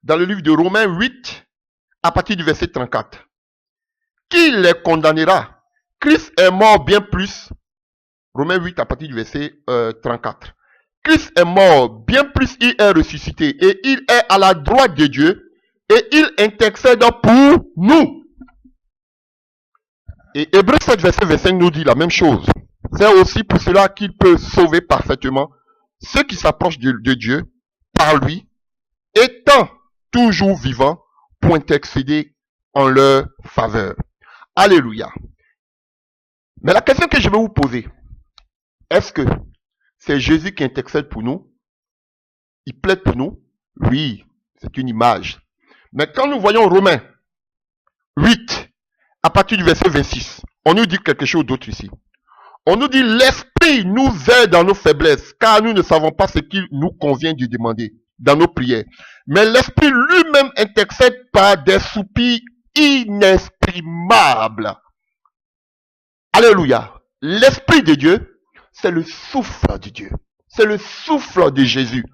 Dans le livre de Romains 8, à partir du verset 34. Qui les condamnera? Christ est mort bien plus. Romains 8, à partir du verset 34. Christ est mort, bien plus il est ressuscité, et il est à la droite de Dieu, et il intercède pour nous. Et Hébreux 7, verset 25 nous dit la même chose. C'est aussi pour cela qu'il peut sauver parfaitement ceux qui s'approchent de Dieu par lui, étant toujours vivant pour intercéder en leur faveur. Alléluia. Mais la question que je vais vous poser, est-ce que c'est Jésus qui intercède pour nous? Il plaide pour nous? Oui, c'est une image. Mais quand nous voyons Romains 8, à partir du verset 26, on nous dit quelque chose d'autre ici. On nous dit, l'Esprit nous aide dans nos faiblesses, car nous ne savons pas ce qu'il nous convient de demander dans nos prières. Mais l'Esprit lui-même intercède par des soupirs inexprimables. Alléluia. L'Esprit de Dieu, c'est le souffle de Dieu. C'est le souffle de Jésus.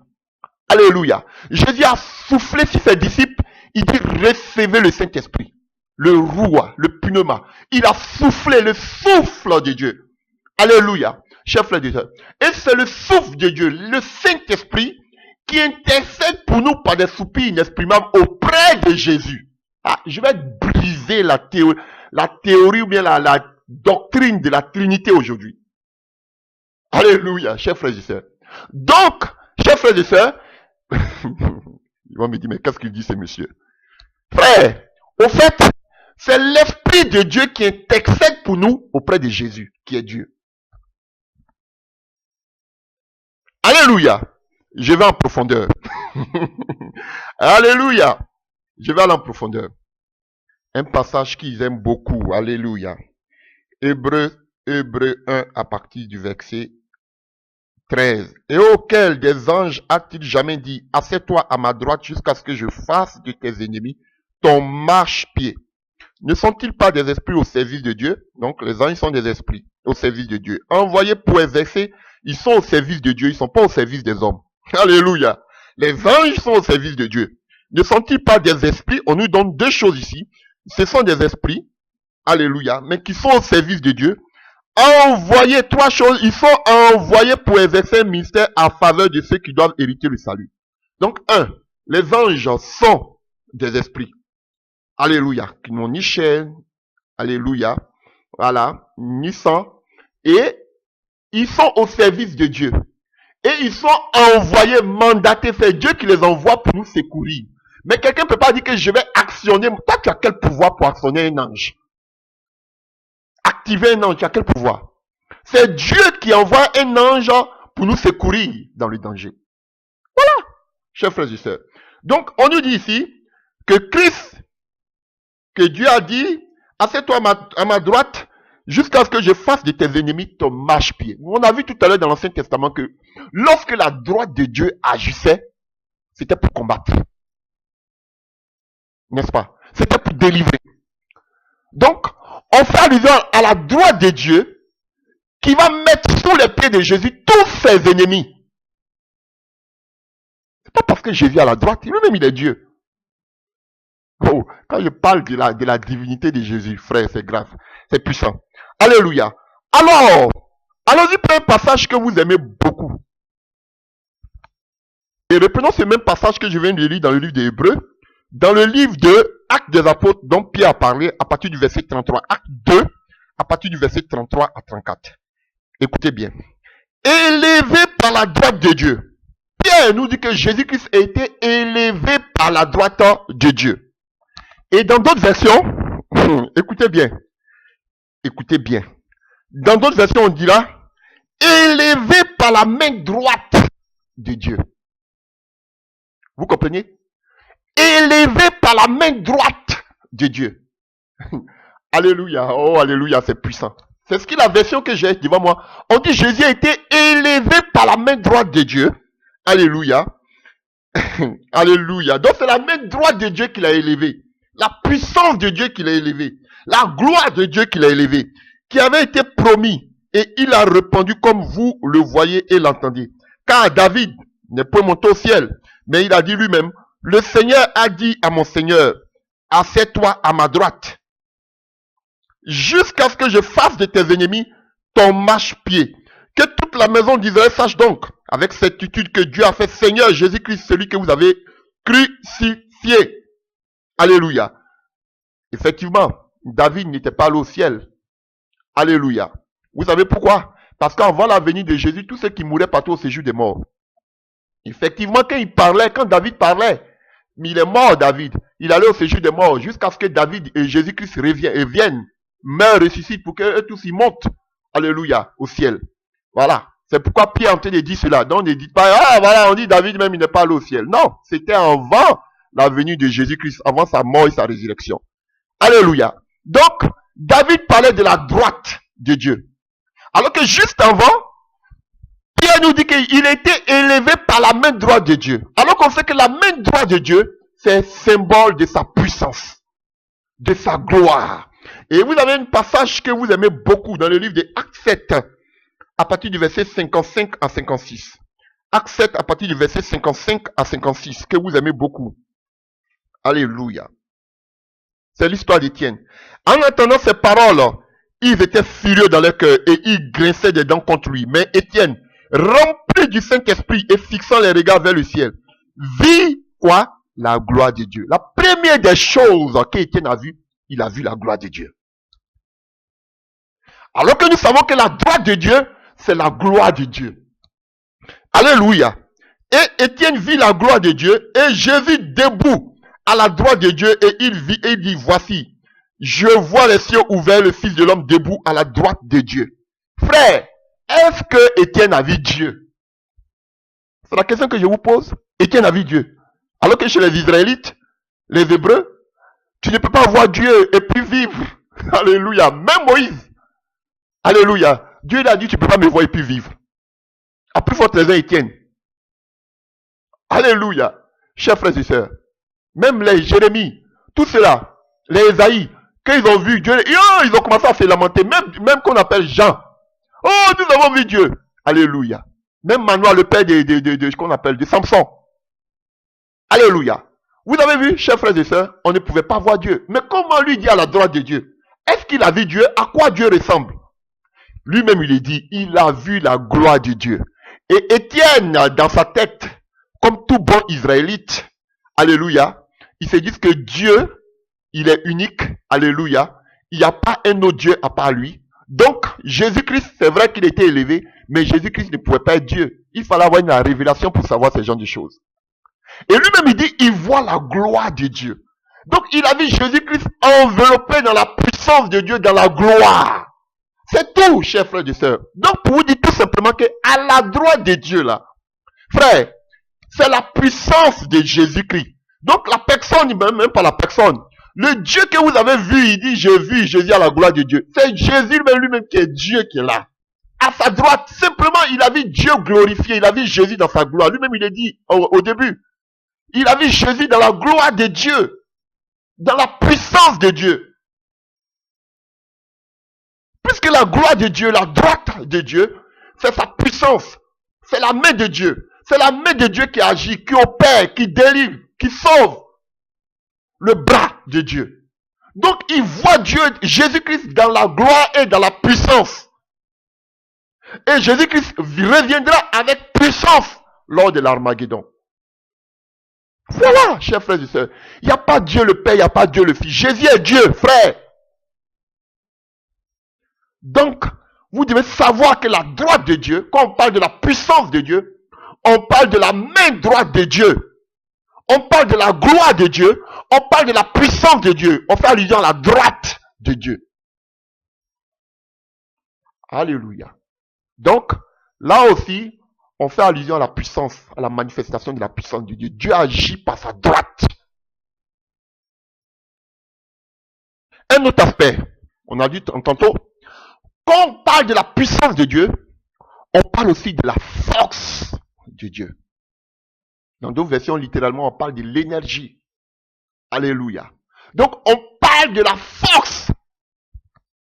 Alléluia. Jésus a soufflé sur ses disciples. Il dit, recevez le Saint-Esprit. Le roi, le pneuma. Il a soufflé le souffle de Dieu. Alléluia. Chers frères et sœurs. Et c'est le souffle de Dieu, le Saint-Esprit, qui intercède pour nous par des soupirs inexprimables auprès de Jésus. Ah, je vais briser la théorie ou bien la doctrine de la Trinité aujourd'hui. Alléluia, chers frères et sœurs. Donc, chers frères et sœurs, ils vont me dire, mais qu'est-ce qu'il dit, ce monsieur? Frère, au fait, c'est l'Esprit de Dieu qui intercède pour nous auprès de Jésus, qui est Dieu. Alléluia. Je vais en profondeur. Alléluia. Je vais aller en profondeur. Un passage qu'ils aiment beaucoup. Alléluia. Hébreu 1 à partir du verset 13. Et auquel des anges a-t-il jamais dit, assieds-toi à ma droite jusqu'à ce que je fasse de tes ennemis ton marchepied. Ne sont-ils pas des esprits au service de Dieu? Donc les anges sont des esprits au service de Dieu. Envoyés pour exercer, ils sont au service de Dieu, ils ne sont pas au service des hommes. Alléluia. Les anges sont au service de Dieu. Ne sont-ils pas des esprits? On nous donne deux choses ici. Ce sont des esprits, alléluia, mais qui sont au service de Dieu. Envoyés, trois choses, ils sont envoyés pour exercer un ministère en faveur de ceux qui doivent hériter le salut. Donc, les anges sont des esprits. Alléluia. Qui n'ont ni chair, alléluia, voilà, ni sang. Et ils sont au service de Dieu. Et ils sont envoyés, mandatés, c'est Dieu qui les envoie pour nous secourir. Mais quelqu'un ne peut pas dire que je vais actionner. Toi, tu as quel pouvoir pour actionner un ange? Activer un ange, tu as quel pouvoir? C'est Dieu qui envoie un ange pour nous secourir dans le danger. Voilà, chers frères et sœurs. Donc, on nous dit ici que Christ, que Dieu a dit, assieds-toi à ma droite jusqu'à ce que je fasse de tes ennemis ton marchepied. On a vu tout à l'heure dans l'Ancien Testament que lorsque la droite de Dieu agissait, c'était pour combattre. N'est-ce pas? C'était pour délivrer. Donc, on fait allusion à la droite de Dieu qui va mettre sous les pieds de Jésus tous ses ennemis. C'est pas parce que Jésus est à la droite, lui-même il est Dieu. Oh, quand je parle de la divinité de Jésus, frère, c'est grave, c'est puissant. Alléluia. Alors, allons-y pour un passage que vous aimez beaucoup. Et reprenons ce même passage que je viens de lire dans le livre des Hébreux, dans le livre de Actes des Apôtres, dont Pierre a parlé à partir du verset 33. Acte 2, à partir du verset 33 à 34. Écoutez bien. Élevé par la droite de Dieu. Pierre nous dit que Jésus-Christ a été élevé par la droite de Dieu. Et dans d'autres versions, écoutez bien. Écoutez bien. Dans d'autres versions, on dira élevé par la main droite de Dieu. Vous comprenez? Élevé par la main droite de Dieu. Alléluia. Oh, alléluia, c'est puissant. C'est ce que la version que j'ai devant moi. On dit Jésus a été élevé par la main droite de Dieu. Alléluia. Alléluia. Donc c'est la main droite de Dieu qui l'a élevé. La puissance de Dieu qui l'a élevé. La gloire de Dieu qui l'a élevé. Qui avait été promis. Et il a répondu comme vous le voyez et l'entendez. Car David n'est pas monté au ciel. Mais il a dit lui-même, le Seigneur a dit à mon Seigneur, assieds-toi à ma droite. Jusqu'à ce que je fasse de tes ennemis ton marchepied. Que toute la maison d'Israël sache donc, avec certitude, que Dieu a fait Seigneur Jésus-Christ, celui que vous avez crucifié. Alléluia. Effectivement, David n'était pas allé au ciel. Alléluia. Vous savez pourquoi? Parce qu'avant la venue de Jésus, tous ceux qui mouraient partout au séjour des morts. Effectivement, quand David parlait, mais il est mort, David. Il allait au séjour des morts jusqu'à ce que David et Jésus-Christ reviennent, meurent, ressuscitent pour qu'eux tous y montent. Alléluia, au ciel. Voilà. C'est pourquoi Pierre est en train de dire cela. Donc ne dites pas, ah voilà, on dit David même il n'est pas allé au ciel. Non, c'était avant la venue de Jésus-Christ, avant sa mort et sa résurrection. Alléluia. Donc, David parlait de la droite de Dieu. Alors que juste avant, Pierre nous dit qu'il était élevé par la main droite de Dieu. Alors qu'on sait que la main droite de Dieu, c'est symbole de sa puissance, de sa gloire. Et vous avez un passage que vous aimez beaucoup dans le livre de Actes 7, à partir du verset 55 à 56. Actes 7, à partir du verset 55 à 56, que vous aimez beaucoup. Alléluia. C'est l'histoire d'Étienne. En entendant ces paroles, ils étaient furieux dans leur cœur et ils grinçaient des dents contre lui. Mais Étienne, rempli du Saint-Esprit et fixant les regards vers le ciel, vit quoi? La gloire de Dieu. La première des choses qu'Étienne a vu, il a vu la gloire de Dieu. Alors que nous savons que la droite de Dieu, c'est la gloire de Dieu. Alléluia. Et Étienne vit la gloire de Dieu et Jésus debout à la droite de Dieu et il vit et il dit, voici, je vois les cieux ouverts, le Fils de l'homme debout à la droite de Dieu. Frère, est-ce que Étienne a vu Dieu? C'est la question que je vous pose. Étienne a vu Dieu. Alors que chez les Israélites, les Hébreux, tu ne peux pas voir Dieu et puis vivre. Alléluia. Même Moïse. Alléluia. Dieu l'a dit, tu ne peux pas me voir et puis vivre. À plus forte raison, Étienne. Alléluia. Chers frères et sœurs. Même les Jérémie, tout cela, les Esaïe, quand ils ont vu Dieu, ils ont commencé à se lamenter. Même qu'on appelle Jean. Oh, nous avons vu Dieu. Alléluia. Même Manoah, le père de qu'on appelle de Samson. Alléluia. Vous avez vu, chers frères et sœurs, on ne pouvait pas voir Dieu. Mais comment lui dit à la droite de Dieu? Est-ce qu'il a vu Dieu? À quoi Dieu ressemble? Lui-même, il est dit, il a vu la gloire de Dieu. Et Étienne, dans sa tête, comme tout bon Israélite, alléluia, il se dit que Dieu, il est unique, alléluia. Il n'y a pas un autre Dieu à part lui. Donc, Jésus-Christ, c'est vrai qu'il était élevé, mais Jésus-Christ ne pouvait pas être Dieu. Il fallait avoir une révélation pour savoir ce genre de choses. Et lui-même, il dit, il voit la gloire de Dieu. Donc, il a vu Jésus-Christ enveloppé dans la puissance de Dieu, dans la gloire. C'est tout, chers frères et sœurs. Donc, pour vous dire tout simplement que à la droite de Dieu, là, frère, c'est la puissance de Jésus-Christ. Donc, la personne, même pas la personne. Le Dieu que vous avez vu, il dit, j'ai vu Jésus à la gloire de Dieu. C'est Jésus lui-même qui est Dieu qui est là. À sa droite, simplement, il a vu Dieu glorifié. Il a vu Jésus dans sa gloire. Lui-même, il a dit au début. Il a vu Jésus dans la gloire de Dieu. Dans la puissance de Dieu. Puisque la gloire de Dieu, la droite de Dieu, c'est sa puissance. C'est la main de Dieu. C'est la main de Dieu qui agit, qui opère, qui délivre, qui sauve. Le bras de Dieu. Donc, il voit Dieu, Jésus-Christ dans la gloire et dans la puissance. Et Jésus-Christ reviendra avec puissance lors de l'Armageddon. Voilà, chers frères et sœurs. Il n'y a pas Dieu le Père, il n'y a pas Dieu le Fils. Jésus est Dieu, frère. Donc, vous devez savoir que la droite de Dieu, quand on parle de la puissance de Dieu, on parle de la main droite de Dieu. On parle de la gloire de Dieu. On parle de la puissance de Dieu. On fait allusion à la droite de Dieu. Alléluia. Donc, là aussi, on fait allusion à la puissance, à la manifestation de la puissance de Dieu. Dieu agit par sa droite. Un autre aspect, on a dit tantôt, quand on parle de la puissance de Dieu, on parle aussi de la force de Dieu. Dans d'autres versions, littéralement, on parle de l'énergie. Alléluia. Donc, on parle de la force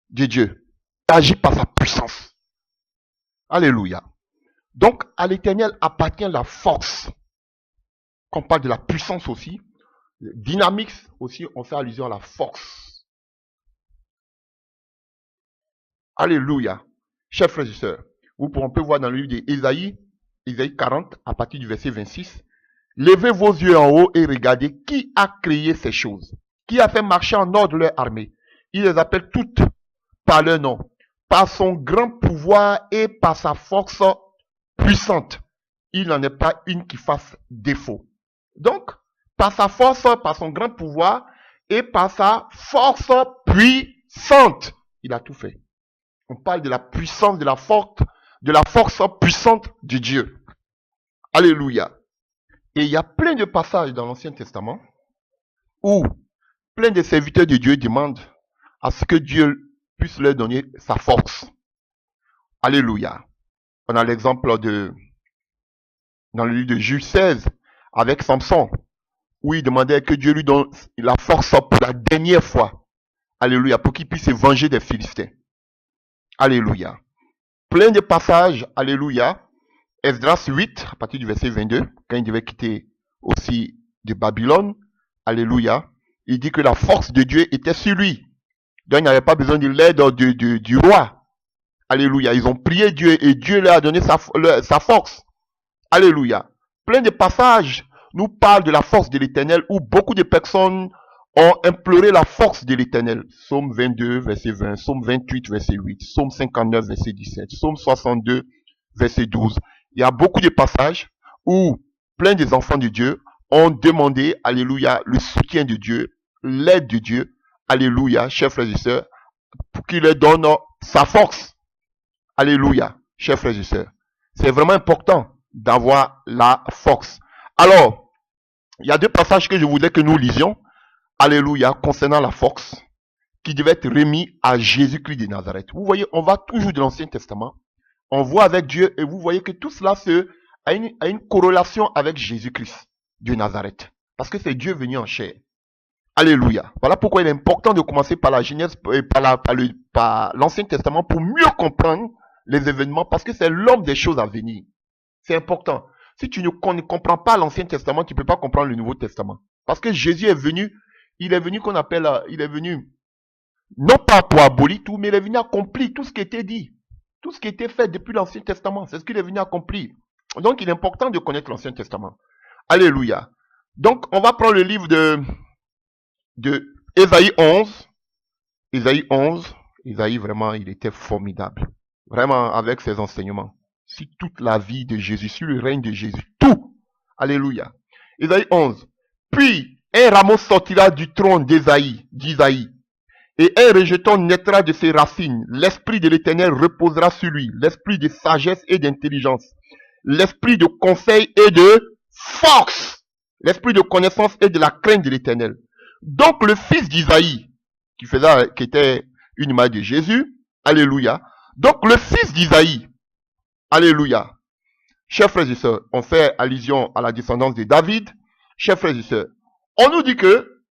de Dieu. Il agit par sa puissance. Alléluia. Donc, à l'Éternel appartient la force. Quand on parle de la puissance aussi, dynamique aussi, on fait allusion à la force. Alléluia. Chers frères et sœurs, on peut voir dans le livre d'Ésaïe, Ésaïe 40, à partir du verset 26, levez vos yeux en haut et regardez qui a créé ces choses, qui a fait marcher en ordre leur armée. Il les appelle toutes par leur nom, par son grand pouvoir et par sa force puissante. Il n'en est pas une qui fasse défaut. Donc, par sa force, par son grand pouvoir et par sa force puissante, il a tout fait. On parle de la puissance, de la force puissante de Dieu. Alléluia. Et il y a plein de passages dans l'Ancien Testament où plein de serviteurs de Dieu demandent à ce que Dieu puisse leur donner sa force. Alléluia. On a l'exemple dans le livre de Juge 16 avec Samson, où il demandait que Dieu lui donne la force pour la dernière fois. Alléluia. Pour qu'il puisse se venger des Philistins. Alléluia. Plein de passages. Alléluia. Esdras 8, à partir du verset 22, quand il devait quitter aussi de Babylone. Alléluia. Il dit que la force de Dieu était sur lui. Donc il n'avait pas besoin de l'aide du roi. Alléluia. Ils ont prié Dieu et Dieu leur a donné sa force. Alléluia. Plein de passages nous parlent de la force de l'Éternel où beaucoup de personnes ont imploré la force de l'Éternel. Psaume 22, verset 20, Psaume 28, verset 8, Psaume 59, verset 17, Psaume 62, verset 12. Il y a beaucoup de passages où plein des enfants de Dieu ont demandé, alléluia, le soutien de Dieu, l'aide de Dieu, alléluia, chers frères et sœurs, pour qu'il leur donne sa force. Alléluia, chers frères et sœurs. C'est vraiment important d'avoir la force. Alors, il y a deux passages que je voudrais que nous lisions. Alléluia, concernant la force, qui devait être remis à Jésus-Christ de Nazareth. Vous voyez, on va toujours de l'Ancien Testament, on voit avec Dieu, et vous voyez que tout cela a une corrélation avec Jésus-Christ de Nazareth. Parce que c'est Dieu venu en chair. Alléluia. Voilà pourquoi il est important de commencer par la Genèse, par l'Ancien Testament, pour mieux comprendre les événements, parce que c'est l'homme des choses à venir. C'est important. Si tu ne comprends pas l'Ancien Testament, tu ne peux pas comprendre le Nouveau Testament. Parce que Jésus est venu, il est venu, non pas pour abolir tout, mais il est venu accomplir tout ce qui était dit. Tout ce qui était fait depuis l'Ancien Testament, c'est ce qu'il est venu accomplir. Donc, il est important de connaître l'Ancien Testament. Alléluia. Donc, on va prendre le livre de Ésaïe 11. Ésaïe 11. Ésaïe, vraiment, il était formidable. Vraiment, avec ses enseignements. Sur toute la vie de Jésus, sur le règne de Jésus. Tout. Alléluia. Ésaïe 11. Puis, un rameau sortira du trône d'Ésaïe, et un rejeton naîtra de ses racines. L'esprit de l'Éternel reposera sur lui, l'esprit de sagesse et d'intelligence, l'esprit de conseil et de force, l'esprit de connaissance et de la crainte de l'Éternel. Donc le fils d'Isaïe, qui était une image de Jésus, alléluia. Donc le fils d'Isaïe, alléluia. Chers frères et sœurs, on fait allusion à la descendance de David. Chers frères et sœurs, on nous dit que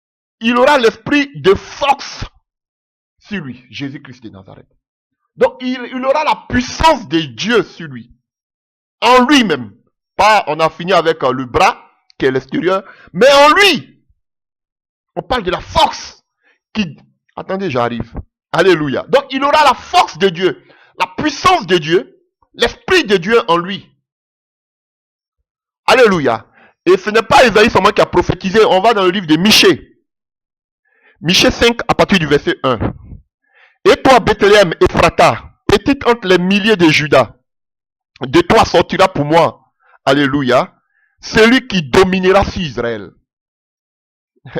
il aura l'esprit de force sur lui, Jésus-Christ de Nazareth. Donc il aura la puissance de Dieu sur lui, en lui-même. Pas, on a fini avec le bras, qui est l'extérieur, mais en lui. On parle de la force qui... Attendez, j'arrive. Alléluia. Donc il aura la force de Dieu, la puissance de Dieu, l'esprit de Dieu en lui. Alléluia. Et ce n'est pas Isaïe seulement qui a prophétisé. On va dans le livre de Michée. Michée 5 à partir du verset 1. Et toi, Bethléem, Ephrata, petite entre les milliers de Juda, de toi sortira pour moi, alléluia, celui qui dominera sur Israël.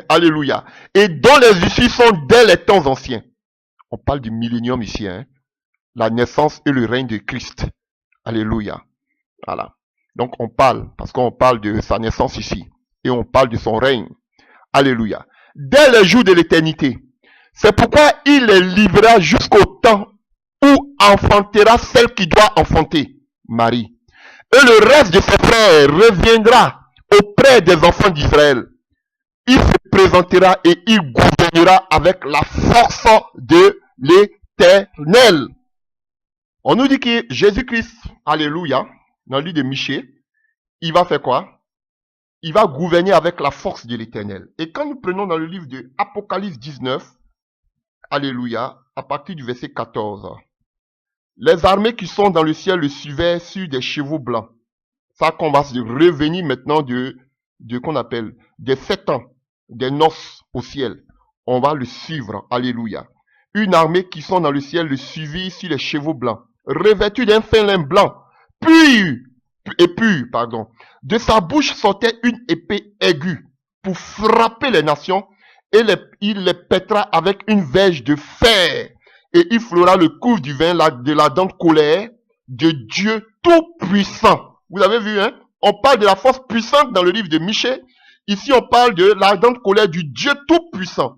Alléluia. Et dont les issues sont dès les temps anciens. On parle du millénium ici, hein. La naissance et le règne de Christ. Alléluia. Voilà. Donc on parle, parce qu'on parle de sa naissance ici, et on parle de son règne. Alléluia. Dès les jours de l'éternité. C'est pourquoi il les livrera jusqu'au temps où enfantera celle qui doit enfanter, Marie. Et le reste de ses frères reviendra auprès des enfants d'Israël. Il se présentera et il gouvernera avec la force de l'Éternel. On nous dit que Jésus-Christ, alléluia, dans le livre de Michée, il va faire quoi? Il va gouverner avec la force de l'Éternel. Et quand nous prenons dans le livre de Apocalypse 19, alléluia, à partir du verset 14, les armées qui sont dans le ciel le suivaient sur des chevaux blancs. Ça qu'on va se revenir maintenant de qu'on appelle des 7 ans, des noces au ciel. On va le suivre, alléluia. Une armée qui sont dans le ciel le suivit sur les chevaux blancs, revêtus d'un fin lin blanc, puis, de sa bouche sortait une épée aiguë pour frapper les nations, et il les pètera avec une verge de fer, et il fleura le couvre du vin de la dent de colère de Dieu Tout-Puissant. Vous avez vu, hein? On parle de la force puissante dans le livre de Michée. Ici, on parle de la dent de colère du Dieu Tout-Puissant.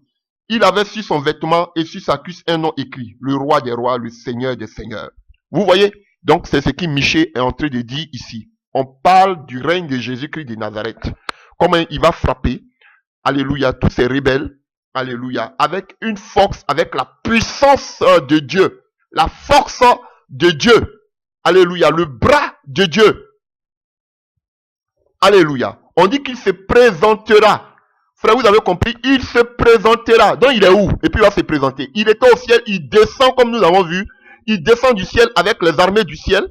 Il avait sur son vêtement et sur sa cuisse un nom écrit, le roi des rois, le seigneur des seigneurs. Vous voyez? Donc, c'est ce que Michée est en train de dire ici. On parle du règne de Jésus-Christ de Nazareth. Comment il va frapper, alléluia, tous ces rebelles, alléluia, avec une force, avec la puissance de Dieu. La force de Dieu. Alléluia, le bras de Dieu. Alléluia. On dit qu'il se présentera. Frère, vous avez compris, il se présentera. Donc il est où? Et puis il va se présenter. Il était au ciel, il descend comme nous l'avons vu. Il descend du ciel avec les armées du ciel.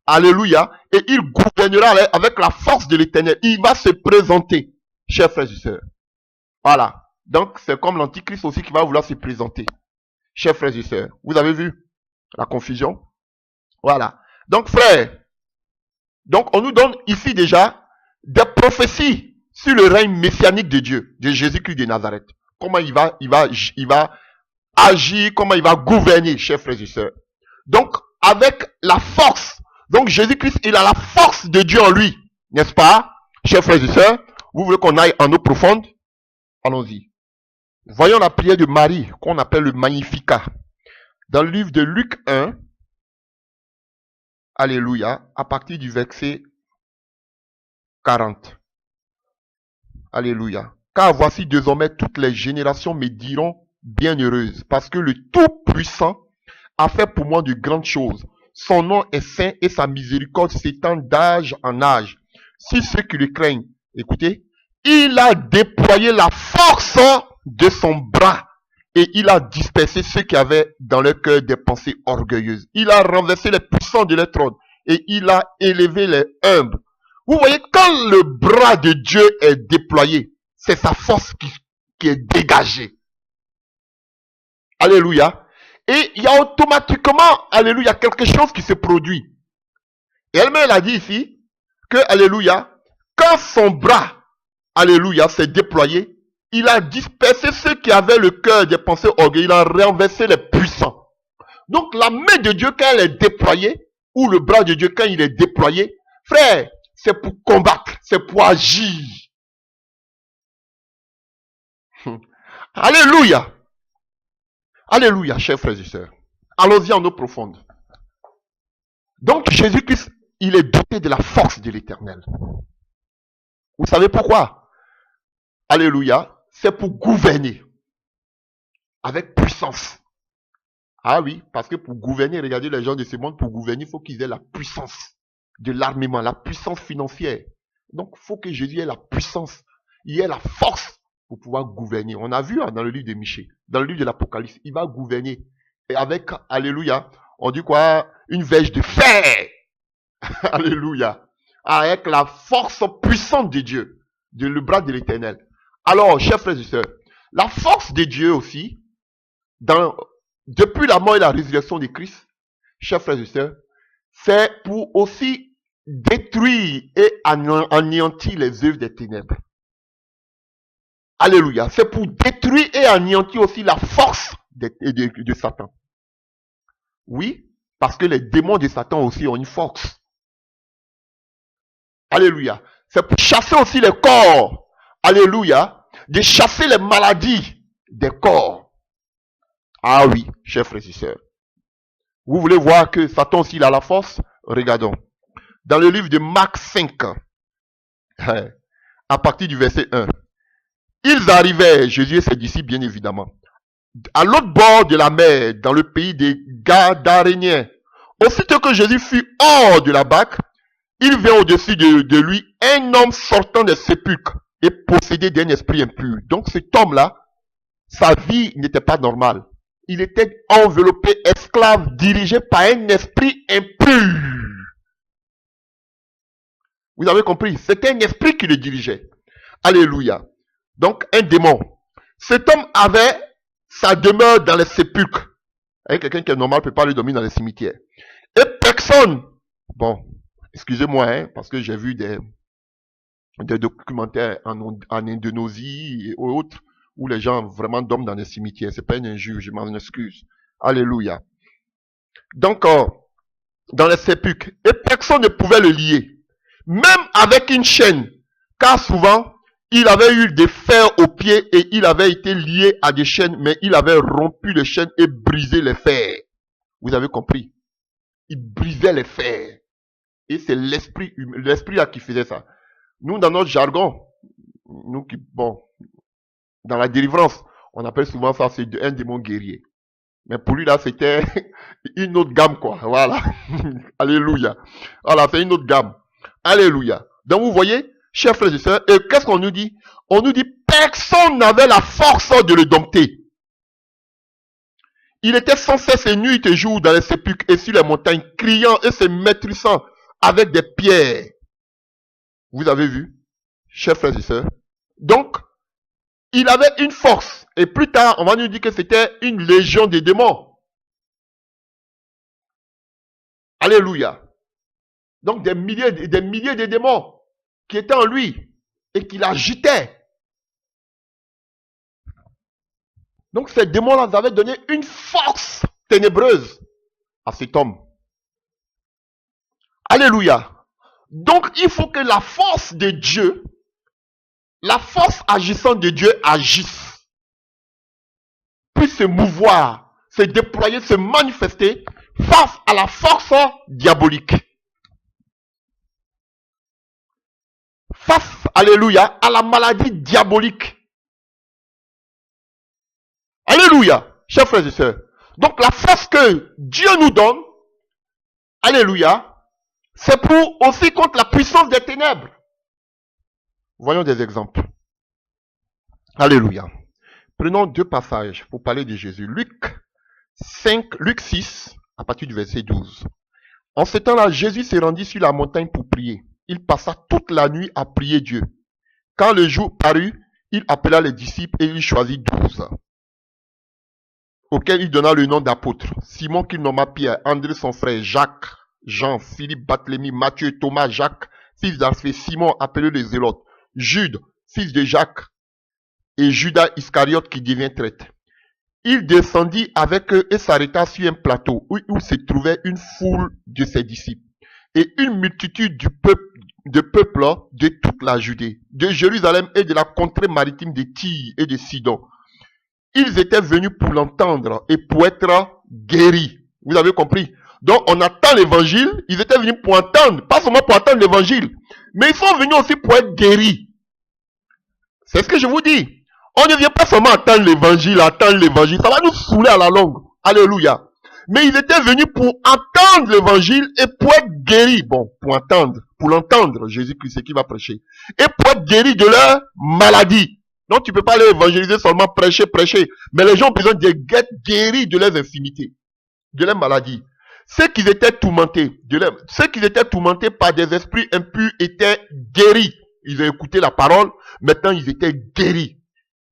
Alléluia. Et il gouvernera avec la force de l'Éternel. Il va se présenter, chers frères et sœurs. Voilà. Donc, c'est comme l'antichrist aussi qui va vouloir se présenter. Chers frères et sœurs, vous avez vu la confusion? Voilà. Donc, frères, donc on nous donne ici déjà des prophéties sur le règne messianique de Dieu, de Jésus-Christ de Nazareth. Comment il va agir, comment il va gouverner, chers frères et sœurs. Donc, avec la force. Donc, Jésus-Christ, il a la force de Dieu en lui. N'est-ce pas, chers frères et sœurs? Vous voulez qu'on aille en eau profonde? Allons-y. Voyons la prière de Marie, qu'on appelle le Magnificat. Dans le livre de Luc 1, alléluia, à partir du verset 40. Alléluia. Car voici désormais toutes les générations me diront bienheureuse, parce que le Tout-Puissant a fait pour moi de grandes choses. Son nom est saint et sa miséricorde s'étend d'âge en âge. Si ceux qui le craignent, écoutez, il a déployé la force de son bras et il a dispersé ceux qui avaient dans leur cœur des pensées orgueilleuses. Il a renversé les puissants de leur trône et il a élevé les humbles. Vous voyez, quand le bras de Dieu est déployé, c'est sa force qui est dégagée. Alléluia. Et il y a automatiquement, alléluia, quelque chose qui se produit. Et elle-même a dit ici que, alléluia, quand son bras, alléluia, s'est déployé, il a dispersé ceux qui avaient le cœur des pensées orgueilleuses, il a renversé les puissants. Donc la main de Dieu quand elle est déployée, ou le bras de Dieu quand il est déployé, frère, c'est pour combattre, c'est pour agir. Alléluia. Alléluia, chers frères et sœurs. Allons-y en eau profonde. Donc Jésus-Christ, il est doté de la force de l'Éternel. Vous savez pourquoi? Alléluia. C'est pour gouverner avec puissance. Ah oui, parce que pour gouverner, regardez les gens de ce monde, pour gouverner, il faut qu'ils aient la puissance de l'armement, la puissance financière. Donc, il faut que Jésus ait la puissance, il ait la force pour pouvoir gouverner. On a vu dans le livre de Michée, dans le livre de l'Apocalypse, il va gouverner. Et avec, alléluia, on dit quoi? Une verge de fer. Alléluia. Avec la force puissante de Dieu, le bras de l'Éternel. Alors, chers frères et sœurs, la force de Dieu aussi, depuis la mort et la résurrection de Christ, chers frères et sœurs, c'est pour aussi détruire et anéantir les œuvres des ténèbres. Alléluia. C'est pour détruire et anéantir aussi la force de Satan. Oui, parce que les démons de Satan aussi ont une force. Alléluia. C'est pour chasser aussi les corps. Alléluia. De chasser les maladies des corps. Ah oui, chers frères et sœurs. Vous voulez voir que Satan aussi il a la force? Regardons. Dans le livre de Marc 5, à partir du verset 1. Ils arrivaient, Jésus et ses disciples bien évidemment, à l'autre bord de la mer, dans le pays des Gadaréniens. Aussitôt que Jésus fut hors de la barque, il vint au-dessus de lui un homme sortant des sépulcres et possédé d'un esprit impur. Donc cet homme-là, sa vie n'était pas normale. Il était enveloppé, esclave, dirigé par un esprit impur. Vous avez compris? C'était un esprit qui le dirigeait. Alléluia. Donc un démon. Cet homme avait sa demeure dans les sépulcres. Avec quelqu'un qui est normal ne peut pas lui dormir dans les cimetières. Et personne, bon, excusez-moi, hein, parce que j'ai vu des documentaires en Indonésie et autres, où les gens vraiment dorment dans les cimetières. C'est pas une injure, je m'en excuse. Alléluia. Donc, dans les sépulcres, et personne ne pouvait le lier. Même avec une chaîne, car souvent, il avait eu des fers aux pieds et il avait été lié à des chaînes, mais il avait rompu les chaînes et brisé les fers. Vous avez compris? Il brisait les fers. Et c'est l'esprit là qui faisait ça. Nous, dans notre jargon, nous qui, bon, dans la délivrance, on appelle souvent ça, c'est un démon guerrier. Mais pour lui, là, c'était une autre gamme, quoi. Voilà. Alléluia. Voilà, c'est une autre gamme. Alléluia. Donc, vous voyez, chers frères et sœurs, et qu'est-ce qu'on nous dit? On nous dit, personne n'avait la force de le dompter. Il était sans cesse nuit et jour dans les sépulcres et sur les montagnes, criant et se maîtrisant avec des pierres. Vous avez vu, chers frères et sœurs? Donc, il avait une force. Et plus tard, on va nous dire que c'était une légion de démons. Alléluia. Donc des milliers de démons qui étaient en lui et qui l'agitaient. Donc ces démons-là avaient donné une force ténébreuse à cet homme. Alléluia. Donc il faut que la force de Dieu, la force agissante de Dieu agisse, puisse se mouvoir, se déployer, se manifester face à la force diabolique. Face, alléluia, à la maladie diabolique. Alléluia, chers frères et sœurs. Donc la force que Dieu nous donne, alléluia, c'est pour aussi contre la puissance des ténèbres. Voyons des exemples. Alléluia. Prenons deux passages pour parler de Jésus. Luc 6, à partir du verset 12. En ce temps-là, Jésus se rendit sur la montagne pour prier. Il passa toute la nuit à prier Dieu. Quand le jour parut, il appela les disciples et il choisit 12, auxquels il donna le nom d'apôtres. Simon qu'il nomma Pierre, André son frère, Jacques, Jean, Philippe, Barthélemy, Matthieu, Thomas, Jacques, fils d'Alphée, Simon appelé le Zélote, Jude, fils de Jacques, et Judas Iscariote qui devient traître. Il descendit avec eux et s'arrêta sur un plateau où se trouvait une foule de ses disciples et une multitude de peuple de toute la Judée, de Jérusalem et de la contrée maritime de Tyr et de Sidon. Ils étaient venus pour l'entendre et pour être guéris. Vous avez compris? Donc on attend l'évangile, ils étaient venus pour entendre, pas seulement pour entendre l'évangile, mais ils sont venus aussi pour être guéris. C'est ce que je vous dis. On ne vient pas seulement attendre l'évangile, ça va nous saouler à la longue. Alléluia. Mais ils étaient venus pour entendre l'évangile et pour être guéris. Bon, pour l'entendre, Jésus-Christ, c'est qui va prêcher. Et pour être guéris de leur maladie. Donc tu ne peux pas aller évangéliser seulement prêcher. Mais les gens ont besoin d'être guéris de leurs infimités, de leurs maladies. Ceux qui étaient tourmentés par des esprits impurs étaient guéris. Ils ont écouté la parole, maintenant ils étaient guéris.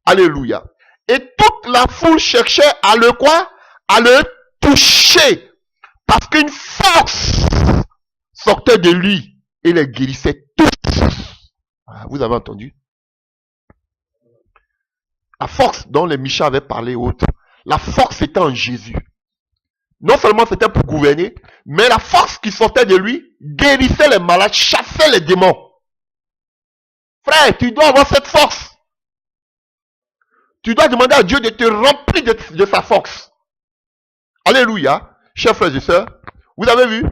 Alléluia. Et toute la foule cherchait à le quoi? À le toucher. Parce qu'une force sortait de lui et les guérissait tous. Vous avez entendu? La force dont les Michas avaient parlé autres. La force était en Jésus. Non seulement c'était pour gouverner, mais la force qui sortait de lui guérissait les malades, chassait les démons. Frère, tu dois avoir cette force. Tu dois demander à Dieu de te remplir de sa force. Alléluia. Chers frères et sœurs, vous avez vu?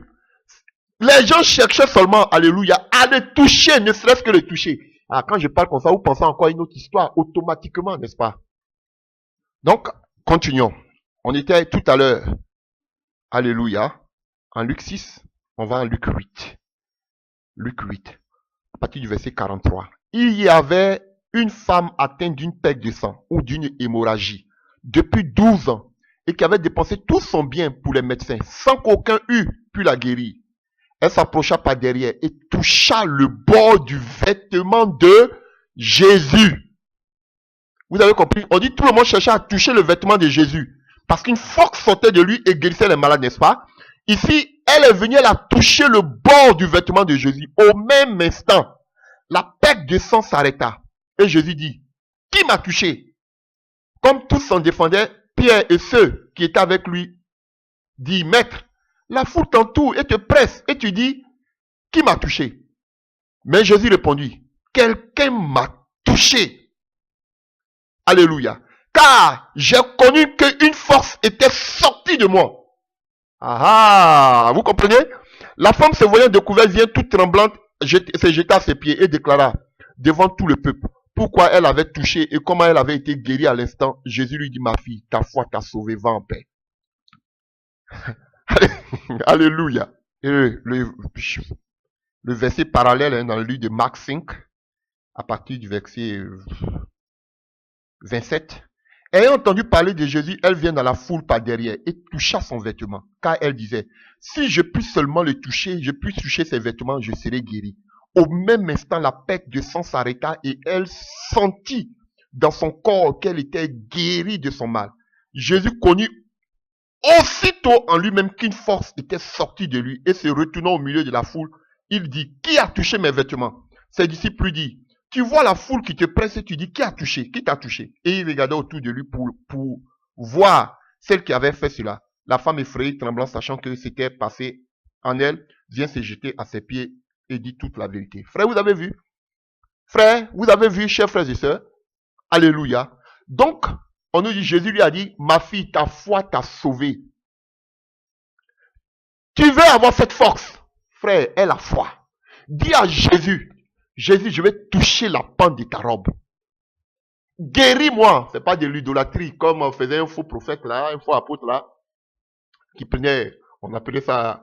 Les gens cherchaient seulement, alléluia, à le toucher, ne serait-ce que le toucher. Quand je parle comme ça, vous pensez encore à une autre histoire, automatiquement, n'est-ce pas? Donc, continuons. On était tout à l'heure, alléluia, en Luc 6, on va en Luc 8. Luc 8, à partir du verset 43. Il y avait une femme atteinte d'une perte de sang ou d'une hémorragie depuis 12 ans et qui avait dépensé tout son bien pour les médecins sans qu'aucun eût pu la guérir. Elle s'approcha par derrière et toucha le bord du vêtement de Jésus. Vous avez compris? On dit tout le monde cherchait à toucher le vêtement de Jésus parce qu'une force sortait de lui et guérissait les malades, n'est-ce pas? Ici, elle est venue, elle a touché le bord du vêtement de Jésus. Au même instant, la perte de sang s'arrêta. Et Jésus dit, qui m'a touché? Comme tous s'en défendaient, Pierre et ceux qui étaient avec lui disent, maître, la foule t'entoure et te presse. Et tu dis, qui m'a touché? Mais Jésus répondit, quelqu'un m'a touché. Alléluia. Car j'ai connu qu'une force était sortie de moi. Vous comprenez? La femme se voyant découverte vient toute tremblante, se jeta à ses pieds et déclara devant tout le peuple pourquoi elle avait touché et comment elle avait été guérie à l'instant. Jésus lui dit, ma fille, ta foi t'a sauvée, va en paix. Alléluia. Et le verset parallèle dans le livre de Marc 5, à partir du verset 27. Ayant entendu parler de Jésus, elle vient dans la foule par derrière et toucha son vêtement. Car elle disait, si je puis seulement le toucher, je puis toucher ses vêtements, je serai guérie. Au même instant, la perte de sang s'arrêta et elle sentit dans son corps qu'elle était guérie de son mal. Jésus connut aussitôt en lui-même qu'une force était sortie de lui et se retournant au milieu de la foule, il dit, qui a touché mes vêtements? Ses disciples lui disent, tu vois la foule qui te presse et tu dis, qui a touché? Qui t'a touché? Et il regardait autour de lui pour voir celle qui avait fait cela. La femme effrayée, tremblant, sachant que c'était passé en elle, vient se jeter à ses pieds et dit toute la vérité. Frère, vous avez vu? Frère, vous avez vu, chers frères et sœurs? Alléluia. Donc, on nous dit, Jésus lui a dit, ma fille, ta foi t'a sauvée. Tu veux avoir cette force? Frère, aie la foi. Dis à Jésus, Jésus, je vais toucher la pente de ta robe. Guéris-moi. C'est pas de l'idolâtrie, comme faisait un faux prophète là, un faux apôtre là, qui prenait, on appelait ça,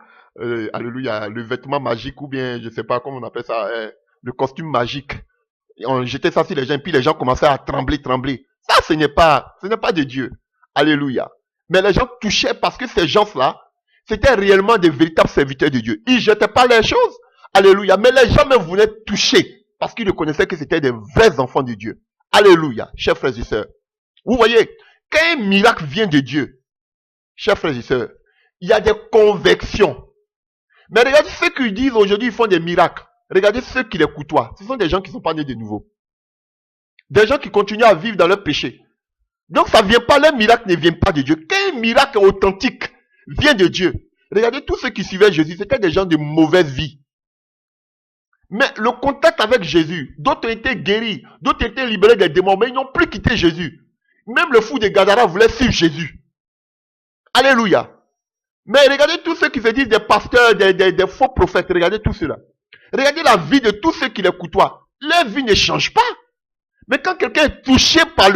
alléluia, le vêtement magique, ou bien, je sais pas comment on appelle ça, le costume magique. Et on jetait ça sur les gens, puis les gens commençaient à trembler. Ça, ce n'est pas de Dieu. Alléluia. Mais les gens touchaient parce que ces gens-là, c'était réellement des véritables serviteurs de Dieu. Ils ne jetaient pas les choses. Alléluia. Mais les gens me voulaient toucher parce qu'ils reconnaissaient que c'était des vrais enfants de Dieu. Alléluia. Chers frères et sœurs. Vous voyez, quand un miracle vient de Dieu, chers frères et sœurs, il y a des convictions. Mais regardez ceux qui disent aujourd'hui, ils font des miracles. Regardez ceux qui les côtoient. Ce sont des gens qui ne sont pas nés de nouveau. Des gens qui continuent à vivre dans leur péché. Donc ça ne vient pas, les miracles ne viennent pas de Dieu. Quand un miracle authentique vient de Dieu, regardez tous ceux qui suivaient Jésus, c'était des gens de mauvaise vie. Mais le contact avec Jésus, d'autres étaient guéris, d'autres étaient libérés des démons, mais ils n'ont plus quitté Jésus. Même le fou de Gadara voulait suivre Jésus. Alléluia. Mais regardez tous ceux qui se disent des pasteurs, des faux prophètes, regardez tout cela. Regardez la vie de tous ceux qui les côtoient. Leur vie ne change pas. Mais quand quelqu'un est touché par